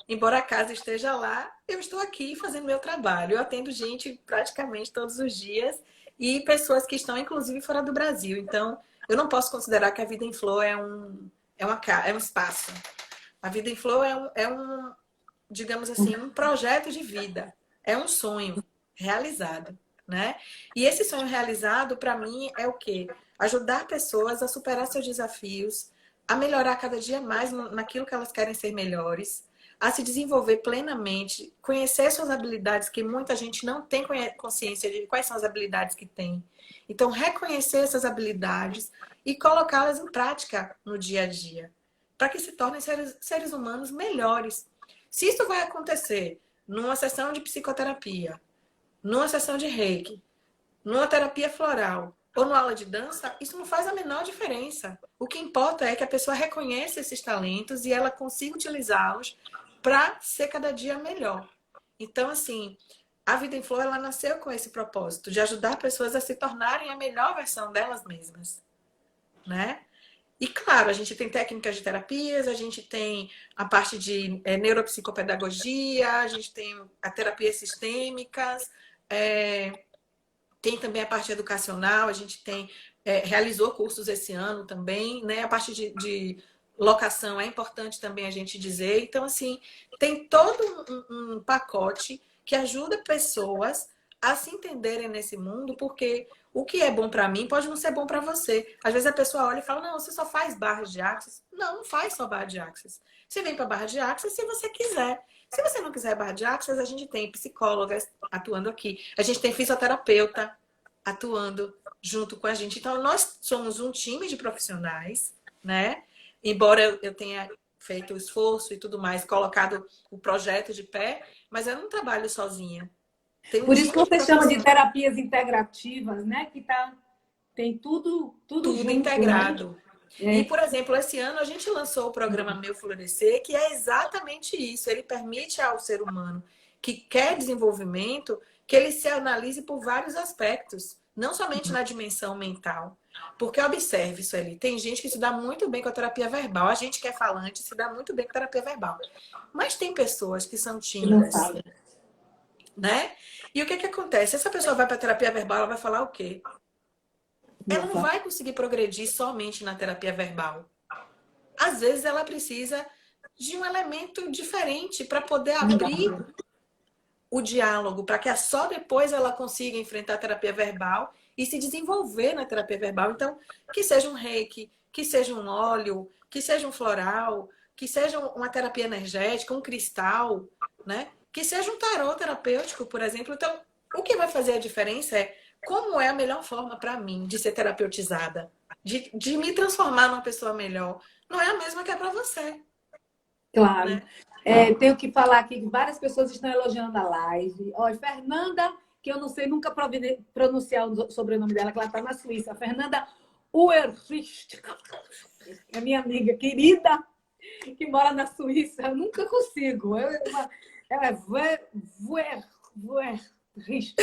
embora a casa esteja lá, eu estou aqui fazendo meu trabalho. Eu atendo gente praticamente todos os dias e pessoas que estão, inclusive, fora do Brasil. Então, eu não posso considerar que a Vida em Flor é um espaço. A Vida em Flow digamos assim, um projeto de vida. É um sonho realizado, né? E esse sonho realizado, para mim, é o quê? Ajudar pessoas a superar seus desafios, a melhorar cada dia mais naquilo que elas querem ser melhores, a se desenvolver plenamente, conhecer suas habilidades, que muita gente não tem consciência de quais são as habilidades que tem. Então, reconhecer essas habilidades e colocá-las em prática no dia a dia, para que se tornem seres humanos melhores. Se isso vai acontecer numa sessão de psicoterapia, numa sessão de reiki, numa terapia floral ou numa aula de dança, isso não faz a menor diferença. O que importa é que a pessoa reconheça esses talentos e ela consiga utilizá-los para ser cada dia melhor. Então, assim, a Vida em Flor, ela nasceu com esse propósito de ajudar pessoas a se tornarem a melhor versão delas mesmas, né? E claro, a gente tem técnicas de terapias, a gente tem a parte de neuropsicopedagogia, a gente tem a terapias sistêmicas, tem também a parte educacional, a gente realizou cursos esse ano também, né? A parte de locação é importante também a gente dizer. Então, assim, tem todo um pacote que ajuda pessoas a se entenderem nesse mundo, porque O que é bom para mim pode não ser bom para você. Às vezes a pessoa olha e fala, não, você só faz barra de axis. Não, não faz só barra de axis. Você vem para barra de axis se você quiser. Se você não quiser barra de axis, a gente tem psicólogas atuando aqui. A gente tem fisioterapeuta atuando junto com a gente. Então, nós somos um time de profissionais, né? Embora eu tenha feito o esforço e tudo mais, colocado o projeto de pé, mas eu não trabalho sozinha. Tem um Por isso time que de você chama de profissionais, terapias integrativas, né? Tem tudo tudo junto, né? integrado. E, É, por exemplo, esse ano a gente lançou o programa Meu Florescer, que é exatamente isso. Ele permite ao ser humano que quer desenvolvimento que ele se analise por vários aspectos, não somente na dimensão mental. Porque observe isso ali, tem gente que se dá muito bem com a terapia verbal, a gente que é falante se dá muito bem com a terapia verbal. Mas tem pessoas que são que não tímidas, fala. né? E o que que acontece? Essa pessoa vai para a terapia verbal, ela vai falar o quê? Ela Não não fala. vai conseguir progredir somente na terapia verbal. Às vezes ela precisa de um elemento diferente para poder abrir o diálogo, para que só depois ela consiga enfrentar a terapia verbal e se desenvolver na terapia verbal. Então, que seja um reiki, que seja um óleo, que seja um floral, que seja uma terapia energética, um cristal, né? Que seja um tarô terapêutico, por exemplo. Então, o que vai fazer a diferença é como é a melhor forma para mim de ser terapeutizada, de me transformar numa pessoa melhor. Não é a mesma que é para você, Claro. né? Tenho que falar aqui que várias pessoas estão elogiando a live. Olha, Fernanda, que eu não sei nunca pronunciar o sobrenome dela, que ela está na Suíça. Fernanda Uerrich, é minha amiga querida, que mora na Suíça. Eu nunca consigo. Ela é Vuerrich.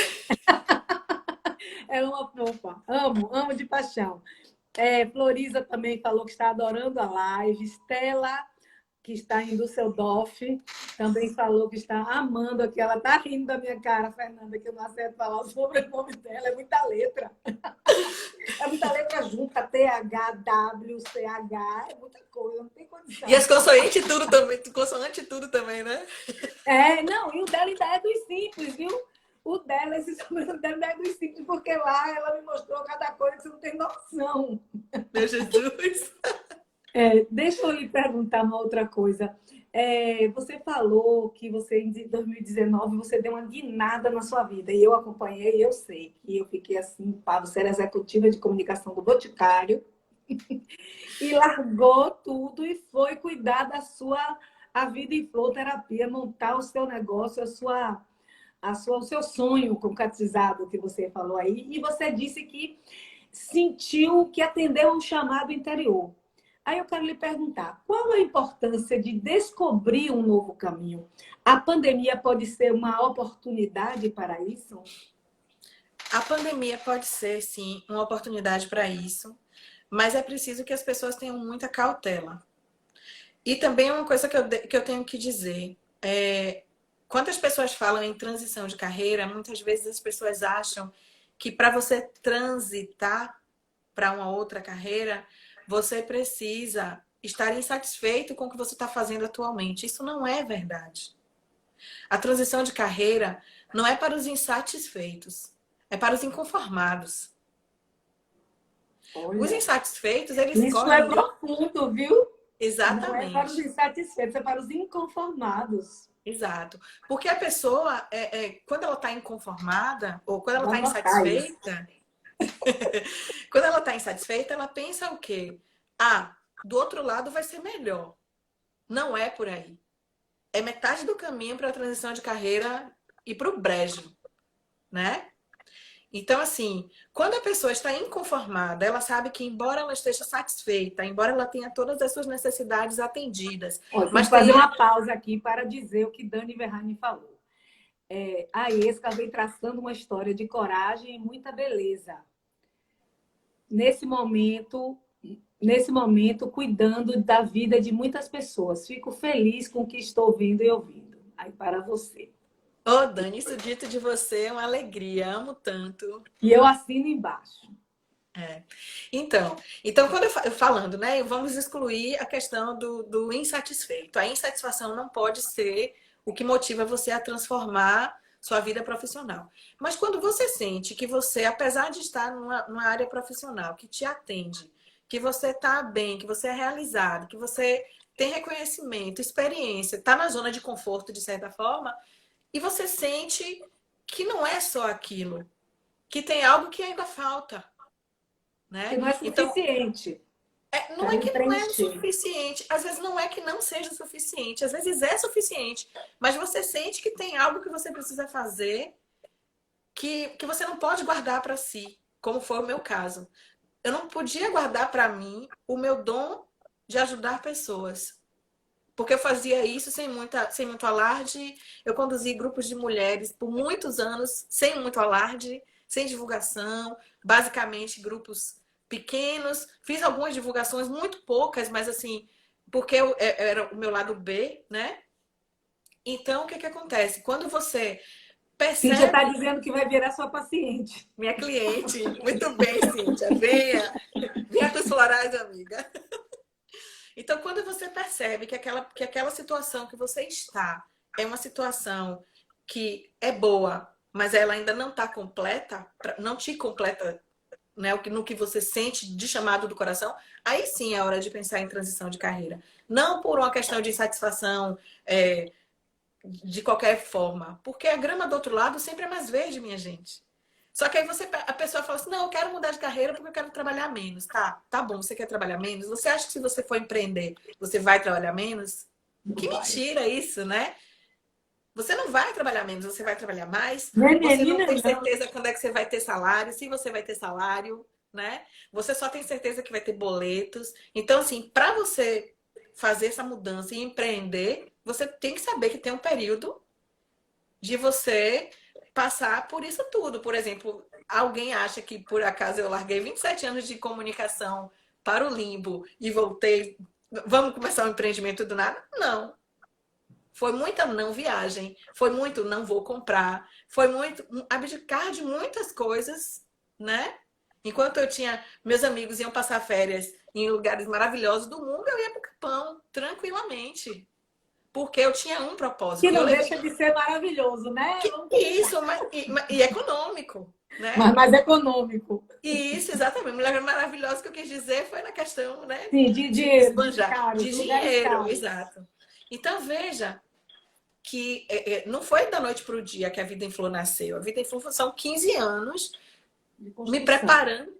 É uma fofa. Amo de paixão. Florisa também falou que está adorando a live. Estela, que está em Düsseldorf, também falou que está amando aqui. Ela está rindo da minha cara, Fernanda, que eu não acerto falar o sobrenome dela. É muita letra. É muita letra junta. TH, W, CH. É muita coisa, não tem condição. E as consoantes tudo também, consoante tudo também, né? Não, e o dela ainda é dos simples, viu? O dela, esse sobrenome dela é dos simples, porque lá ela me mostrou cada coisa que você não tem noção. Meu Jesus. Deixa eu lhe perguntar uma outra coisa. Você falou que você, em 2019, você deu uma guinada na sua vida. E eu acompanhei, e eu sei que eu fiquei assim, pá, você era executiva de comunicação do Boticário e largou tudo e foi cuidar da sua a vida em flor terapia, montar o seu negócio, o seu sonho concretizado que você falou aí. E você disse que sentiu que atendeu um chamado interior. Aí eu quero lhe perguntar, qual a importância de descobrir um novo caminho? A pandemia pode ser uma oportunidade para isso? A pandemia pode ser, sim, uma oportunidade para isso, mas é preciso que as pessoas tenham muita cautela. E também uma coisa que eu tenho que dizer, quando as pessoas falam em transição de carreira, muitas vezes as pessoas acham que para você transitar para uma outra carreira, você precisa estar insatisfeito com o que você está fazendo atualmente. Isso não é verdade. A transição de carreira não é para os insatisfeitos, é para os inconformados. Os Olha, insatisfeitos, eles isso é correm de... profundo, viu? Não é para os Exatamente. insatisfeitos, é para os inconformados. Exato. Porque a pessoa, quando ela está inconformada, ou quando ela Vou está anotar isso. insatisfeita, quando ela está insatisfeita, ela pensa o quê? Ah, do outro lado vai ser melhor. Não é por aí. É metade do caminho para a transição de carreira e para o brejo, né? Então, assim, quando a pessoa está inconformada, ela sabe que, embora ela esteja satisfeita, embora ela tenha todas as suas necessidades atendidas, Olha, tem mas que fazer tem. uma pausa aqui para dizer o que Dani Verrani falou. A ESCA vem traçando uma história de coragem e muita beleza. Nesse momento, cuidando da vida de muitas pessoas. Fico feliz com o que estou vendo e ouvindo. Aí para você. Ô, Dani, isso dito de você é uma alegria, amo tanto. E eu assino embaixo. É. Então quando falando, né, vamos excluir a questão do insatisfeito. A insatisfação não pode ser o que motiva você a transformar sua vida profissional. Mas quando você sente que você, apesar de estar numa área profissional que te atende, que você está bem, que você é realizado, que você tem reconhecimento, experiência, está na zona de conforto de certa forma, e você sente que não é só aquilo, que tem algo que ainda falta, Que né? não é Então, suficiente não para é me que não é o preencher. suficiente, às vezes não é que não seja o suficiente, às vezes é suficiente, mas você sente que tem algo que você precisa fazer que você não pode guardar para si, como foi o meu caso. Eu não podia guardar para mim o meu dom de ajudar pessoas. Porque eu fazia isso sem muito alarde. Eu conduzi grupos de mulheres por muitos anos, sem muito alarde, sem divulgação, basicamente grupos pequenos. Fiz algumas divulgações, muito poucas, mas assim, porque era o meu lado B, né? Então, o que que acontece? Quando você Cíntia está percebe, dizendo que vai virar sua paciente. minha cliente, muito bem, Cíntia, venha com os florais, amiga. Então, quando você percebe que aquela situação que você está é uma situação que é boa, mas ela ainda não está completa, não te completa, né, no que você sente de chamado do coração, aí sim é hora de pensar em transição de carreira. Não por uma questão de insatisfação de qualquer forma, porque a grama do outro lado sempre é mais verde, minha gente. Só que aí a pessoa fala assim, não, eu quero mudar de carreira porque eu quero trabalhar menos. Tá bom, você quer trabalhar menos? Você acha que se você for empreender, você vai trabalhar menos? Não Que vai. mentira isso, né? Você não vai trabalhar menos, você vai trabalhar mais. Não é Você não menina, tem não. certeza quando é que você vai ter salário, se você vai ter salário, né? Você só tem certeza que vai ter boletos. Então, assim, para você fazer essa mudança e empreender, você tem que saber que tem um período de você passar por isso tudo. Por exemplo, alguém acha que por acaso eu larguei 27 anos de comunicação para o limbo e voltei, vamos começar um empreendimento do nada? Não. Foi muita não viagem, foi muito não vou comprar, foi muito abdicar de muitas coisas, né? Enquanto eu tinha, meus amigos iam passar férias em lugares maravilhosos do mundo, eu ia para o Capão, tranquilamente. Porque eu tinha um Que propósito. E eu não levei deixa de ser maravilhoso, né? Vamos combinar. isso, e econômico, Mas né? mais econômico. E isso, exatamente. Mulher maravilhosa que eu quis dizer foi na questão, né, Sim, de de dinheiro, de esbanjar, caros, de lugares dinheiro, caros. exato. Então, veja que não foi da noite para o dia que a Vida em Flor nasceu. A Vida em Flor são 15 anos De me construção. preparando,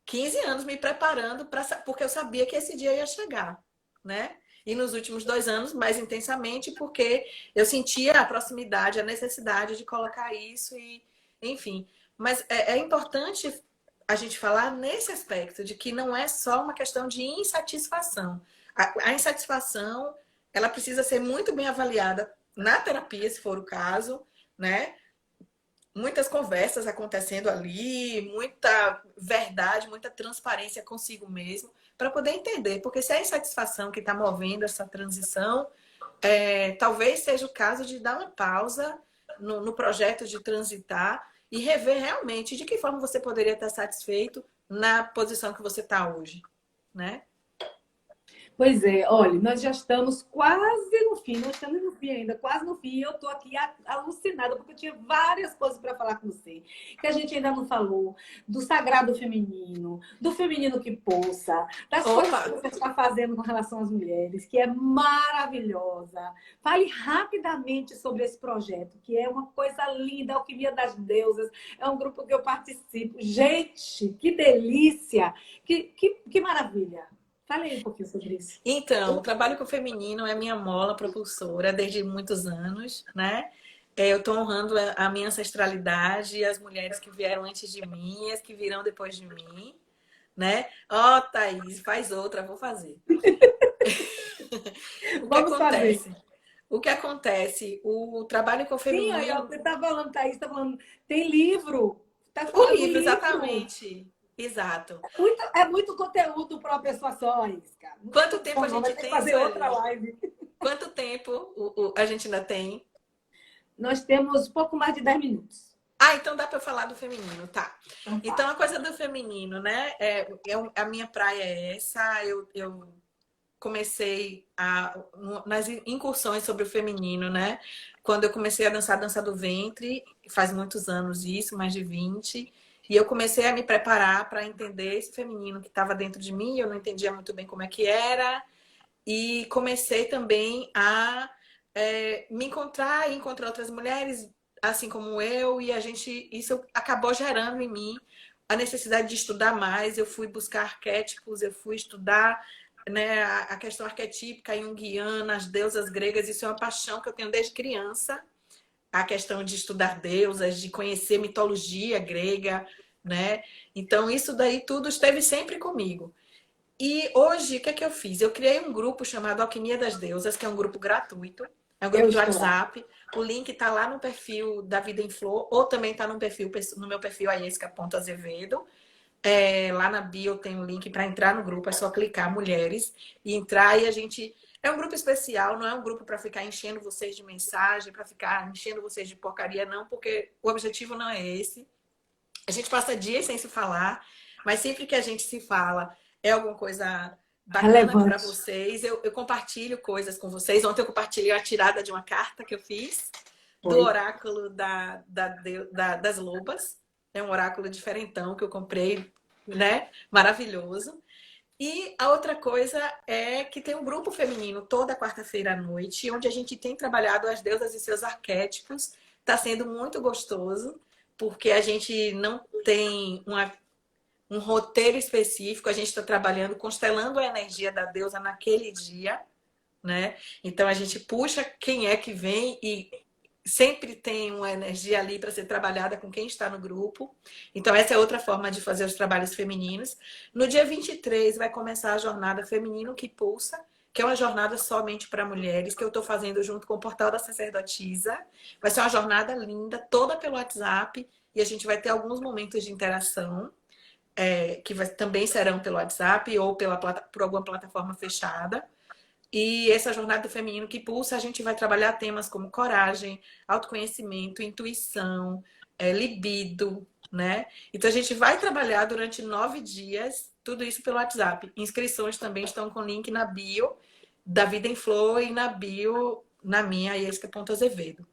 15 anos me preparando porque eu sabia que esse dia ia chegar, né? E nos últimos 2 anos, mais intensamente, porque eu sentia a proximidade, a necessidade de colocar isso e, enfim. Mas é importante a gente falar nesse aspecto de que não é só uma questão de insatisfação. A insatisfação, ela precisa ser muito bem avaliada na terapia, se for o caso, né? Muitas conversas acontecendo ali, muita verdade, muita transparência consigo mesmo, para poder entender. Porque se é a insatisfação que está movendo essa transição, talvez seja o caso de dar uma pausa no projeto de transitar e rever realmente de que forma você poderia estar satisfeito na posição que você está hoje, né? Pois é, olha, nós já estamos quase no fim, nós estamos no fim ainda, quase no fim, e eu estou aqui alucinada, porque eu tinha várias coisas para falar com você, que a gente ainda não falou, do sagrado feminino, do feminino que pulsa, das coisas Opa! que você está fazendo com relação às mulheres, que é maravilhosa. Fale rapidamente sobre esse projeto, que é uma coisa linda, Alquimia das Deusas, é um grupo que eu participo. Gente, que delícia, que maravilha. Fale aí um pouquinho sobre isso. Então, o trabalho com o feminino é minha mola propulsora desde muitos anos, né? Eu estou honrando a minha ancestralidade e as mulheres que vieram antes de mim e as que virão depois de mim, né? Ó, Thaís, faz outra, vou fazer. O que Vamos fazer. acontece? O que acontece? O trabalho com o Sim, aí feminino, você está falando, Thaís, está falando, tem livro. Está o falando do livro, livro. exatamente. Exato. É muito conteúdo para uma pessoa só, isso, cara. Não tem Quanto tempo condição, a não. Vai gente ter que tem, fazer outra Sueli? live. Quanto tempo a gente ainda tem? Nós temos pouco mais de 10 minutos. Ah, então dá para eu falar do feminino, tá. Então, Então, fala. a coisa do feminino, né? A minha praia é essa. Eu comecei nas incursões sobre o feminino, né? Quando eu comecei a dançar dança do ventre, faz muitos anos isso, mais de 20, e eu comecei a me preparar para entender esse feminino que estava dentro de mim, eu não entendia muito bem como é que era, e comecei também a me encontrar e encontrar outras mulheres assim como eu, e isso acabou gerando em mim a necessidade de estudar mais. Eu fui buscar arquétipos, eu fui estudar, né, a questão arquetípica junguiana, as deusas gregas. Isso é uma paixão que eu tenho desde criança, a questão de estudar deusas, de conhecer mitologia grega, né? Então isso daí tudo esteve sempre comigo. E hoje, o que é que eu fiz? Eu criei um grupo chamado Alquimia das Deusas, que é um grupo gratuito. É um Eu grupo do estou lá. WhatsApp. O link está lá no perfil da Vida em Flor, ou também está no meu perfil, aesca.azevedo. Lá na bio tem um link para entrar no grupo, é só clicar mulheres e entrar, e a gente... É um grupo especial, não é um grupo para ficar enchendo vocês de mensagem, para ficar enchendo vocês de porcaria, não, porque o objetivo não é esse. A gente passa dias sem se falar, mas sempre que a gente se fala, é alguma coisa bacana para Relevante. vocês. Eu compartilho coisas com vocês. Ontem eu compartilhei a tirada de uma carta que eu fiz do Foi. oráculo das lobas. É um oráculo diferentão que eu comprei, né? Maravilhoso. E a outra coisa é que tem um grupo feminino toda quarta-feira à noite, onde a gente tem trabalhado as deusas e seus arquétipos. Está sendo muito gostoso, porque a gente não tem um roteiro específico, a gente está trabalhando, constelando a energia da deusa naquele dia, né? Então a gente puxa quem é que vem e sempre tem uma energia ali para ser trabalhada com quem está no grupo. Então, essa é outra forma de fazer os trabalhos femininos. No dia 23 vai começar a jornada Feminino que Pulsa, que é uma jornada somente para mulheres, que eu estou fazendo junto com o Portal da Sacerdotisa. Vai ser uma jornada linda, toda pelo WhatsApp, e a gente vai ter alguns momentos de interação, também serão pelo WhatsApp ou por alguma plataforma fechada. E essa jornada do feminino que pulsa, a gente vai trabalhar temas como coragem, autoconhecimento, intuição, libido, né? Então a gente vai trabalhar durante 9 dias, tudo isso pelo WhatsApp. Inscrições também estão com link na bio da Vida em Flor e na bio na minha, aesca.azevedo.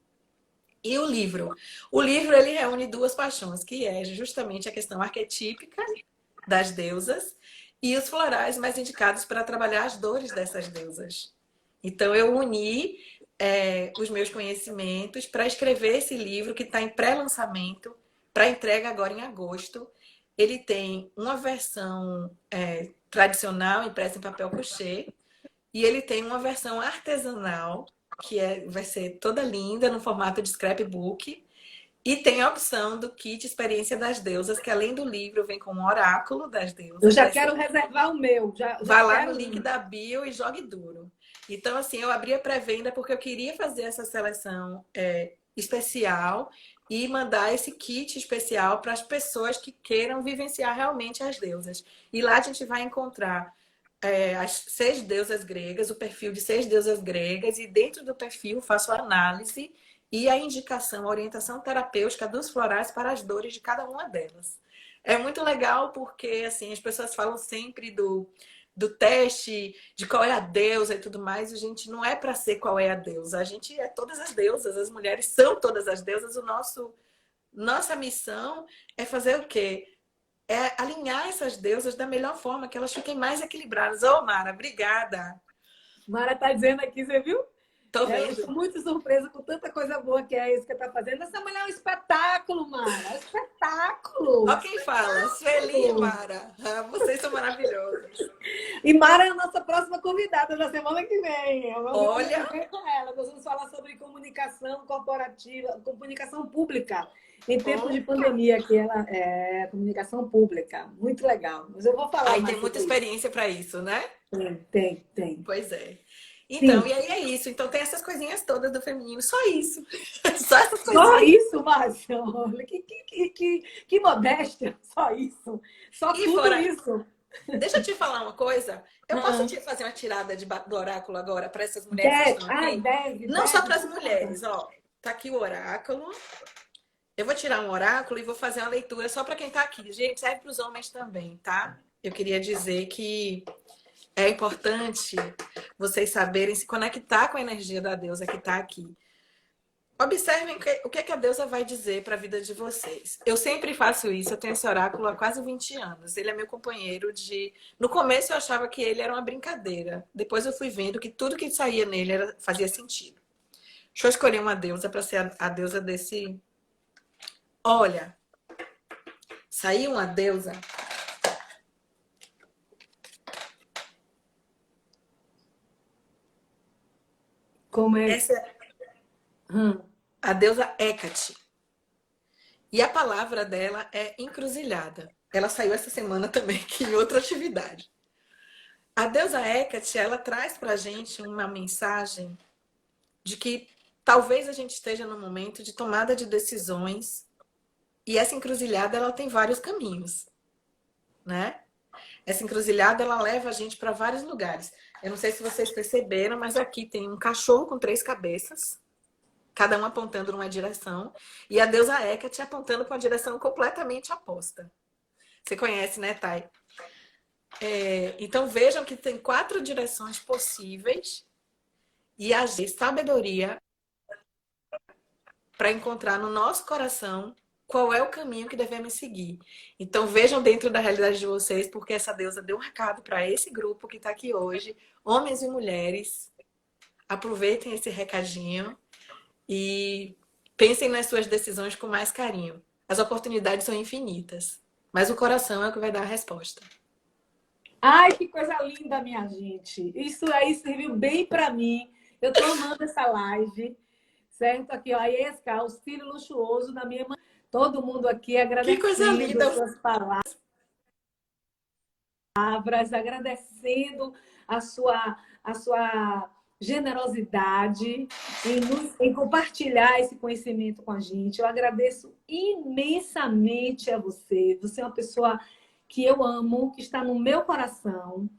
E o livro? O livro ele reúne duas paixões, que é justamente a questão arquetípica das deusas e os florais mais indicados para trabalhar as dores dessas deusas. Então, eu uni os meus conhecimentos para escrever esse livro que está em pré-lançamento, para entrega agora em agosto. Ele tem uma versão tradicional, impressa em papel couché, e ele tem uma versão artesanal, que vai ser toda linda, no formato de scrapbook. E tem a opção do kit Experiência das Deusas, que além do livro vem com um oráculo das Eu deusas. já quero reservar o meu. Vai lá no quero link da bio e jogue duro. Então, assim, eu abri a pré-venda porque eu queria fazer essa seleção especial e mandar esse kit especial para as pessoas que queiram vivenciar realmente as deusas. E lá a gente vai encontrar as 6 deusas gregas, o perfil de 6 deusas gregas, e dentro do perfil faço a análise e a indicação, a orientação terapêutica dos florais para as dores de cada uma delas. É muito legal porque assim, as pessoas falam sempre do teste, de qual é a deusa e tudo mais. A gente não é para ser qual é a deusa, a gente é todas as deusas, as mulheres são todas as deusas. Nossa missão é fazer o quê? É alinhar essas deusas da melhor forma, que elas fiquem mais equilibradas. Ô, Mara, obrigada. Mara está dizendo aqui, você viu? Tô Eu estou vendo. muito surpresa com tanta coisa boa que é isso que está fazendo. Essa mulher é um espetáculo, Mara. É um espetáculo. Ó quem fala. Sueli, Mara. Vocês são maravilhosos. E Mara é a nossa próxima convidada da semana que vem. Eu vou Olha. conviver com ela. Nós vamos falar sobre comunicação corporativa, comunicação pública em tempos de pandemia, que ela é comunicação pública. Muito legal. Mas eu vou falar Aí mais tem muita sobre isso. experiência para isso, né? Tem. Pois é. Então, Sim. e aí é isso. Então tem essas coisinhas todas do feminino. Só isso. Só essas Só coisinhas. isso, Márcia. Olha, que modéstia. Só isso. Só E tudo fora, isso. deixa eu te falar uma coisa. Eu posso te fazer uma tirada do oráculo agora para essas mulheres que estão Ai, aqui? deve. Não só para as mulheres, ó. Tá aqui o oráculo. Eu vou tirar um oráculo e vou fazer uma leitura só para quem tá aqui. Gente, serve para os homens também, tá? Eu queria dizer que é importante vocês saberem se conectar com a energia da deusa que está aqui. Observem o que é que a deusa vai dizer para a vida de vocês. Eu sempre faço isso, eu tenho esse oráculo há quase 20 anos. Ele é meu companheiro de... No começo eu achava que ele era uma brincadeira. Depois eu fui vendo que tudo que saía nele fazia sentido. Deixa eu escolher uma deusa para ser a deusa desse... Olha, saiu uma deusa... Como é? Essa é a deusa Hecate. E a palavra dela é encruzilhada. Ela saiu essa semana também aqui em outra atividade. A deusa Hecate, ela traz pra gente uma mensagem de que talvez a gente esteja num momento de tomada de decisões e essa encruzilhada, ela tem vários caminhos, né? Essa encruzilhada, ela leva a gente para vários lugares. Eu não sei se vocês perceberam, mas aqui tem um cachorro com 3 cabeças, cada um apontando numa direção, e a deusa Hecate apontando para uma direção completamente oposta. Você conhece, né, Thay? Então vejam que tem 4 direções possíveis e a sabedoria para encontrar no nosso coração qual é o caminho que devemos seguir. Então vejam dentro da realidade de vocês, porque essa deusa deu um recado para esse grupo que está aqui hoje, homens e mulheres. Aproveitem esse recadinho e pensem nas suas decisões com mais carinho. As oportunidades são infinitas, mas o coração é o que vai dar a resposta. Ai, que coisa linda, minha gente. Isso aí serviu bem para mim. Eu tô amando essa live, certo? Aqui, ó, a Esca, auxílio luxuoso da minha mãe. Todo mundo aqui Que coisa agradecendo linda! as suas palavras, agradecendo a sua generosidade em compartilhar esse conhecimento com a gente. Eu agradeço imensamente a você. Você é uma pessoa que eu amo, que está no meu coração.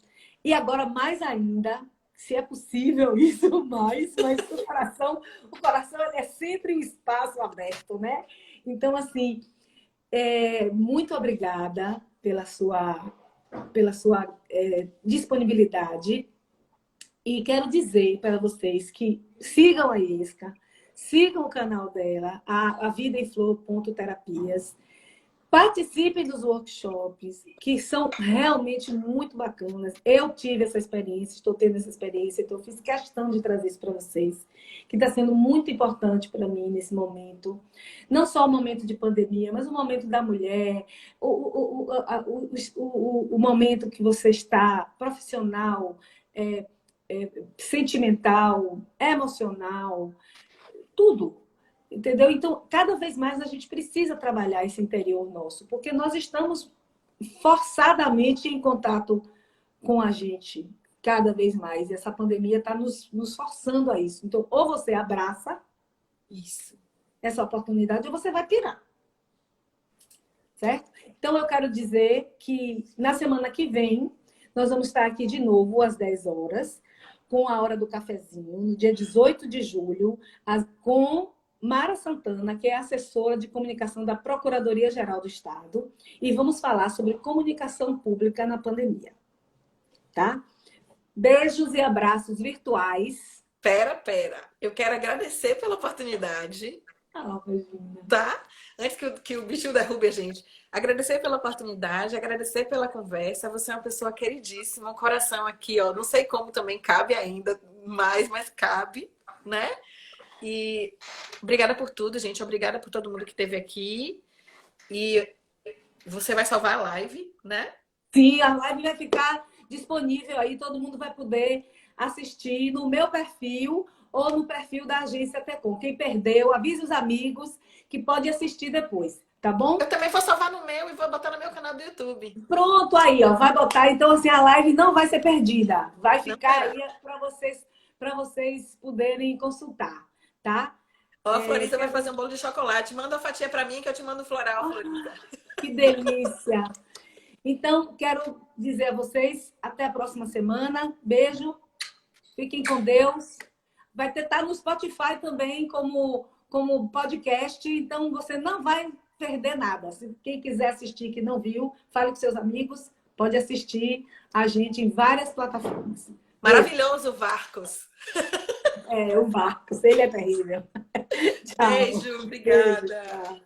E agora, mais ainda, se é possível isso mais, mas o coração ele é sempre um espaço aberto, né? Então, assim, muito obrigada pela sua disponibilidade. E quero dizer para vocês que sigam a Isca, sigam o canal dela, a Vida em Flor.terapias. Participem dos workshops, que são realmente muito bacanas. Eu tive essa experiência, estou tendo essa experiência, então eu fiz questão de trazer isso para vocês, que está sendo muito importante para mim nesse momento. Não só o momento de pandemia, mas o momento da mulher, o momento que você está profissional, sentimental, emocional, tudo. Entendeu? Então, cada vez mais a gente precisa trabalhar esse interior nosso, porque nós estamos forçadamente em contato com a gente cada vez mais. E essa pandemia está nos forçando a isso. Então, ou você abraça Isso. essa oportunidade, ou você vai pirar. Certo? Então, eu quero dizer que na semana que vem, nós vamos estar aqui de novo às 10 horas, com a Hora do Cafezinho, no dia 18 de julho, com Mara Santana, que é assessora de comunicação da Procuradoria-Geral do Estado, e vamos falar sobre comunicação pública na pandemia. Tá? Beijos e abraços virtuais. Pera. Eu quero agradecer pela oportunidade. Tá? Antes que o bicho derrube a gente. Agradecer pela oportunidade, agradecer pela conversa. Você é uma pessoa queridíssima. O coração aqui, ó, não sei como também cabe ainda mais, mas cabe, né? E obrigada por tudo, gente. Obrigada por todo mundo que esteve aqui. E você vai salvar a live, né? Sim, a live vai ficar disponível aí. Todo mundo vai poder assistir no meu perfil ou no perfil da agência Tecom. Quem perdeu, avise os amigos que pode assistir depois, tá bom? Eu também vou salvar no meu e vou botar no meu canal do YouTube. Pronto, aí, ó. Vai botar. Então, assim, a live não vai ser perdida. Vai ficar aí para vocês poderem consultar. Tá? Ó, a Florida vai fazer um bolo de chocolate. Manda a fatia para mim que eu te mando floral, Florida. Que delícia! Então, quero dizer a vocês, até a próxima semana. Beijo. Fiquem com Deus. Vai estar no Spotify também como podcast. Então, você não vai perder nada. Se quem quiser assistir que não viu, fale com seus amigos. pode assistir a gente em várias plataformas. Maravilhoso, Varcos. É, o Marcos, ele é terrível. Tchau. Beijo, Beijo, obrigada. tchau.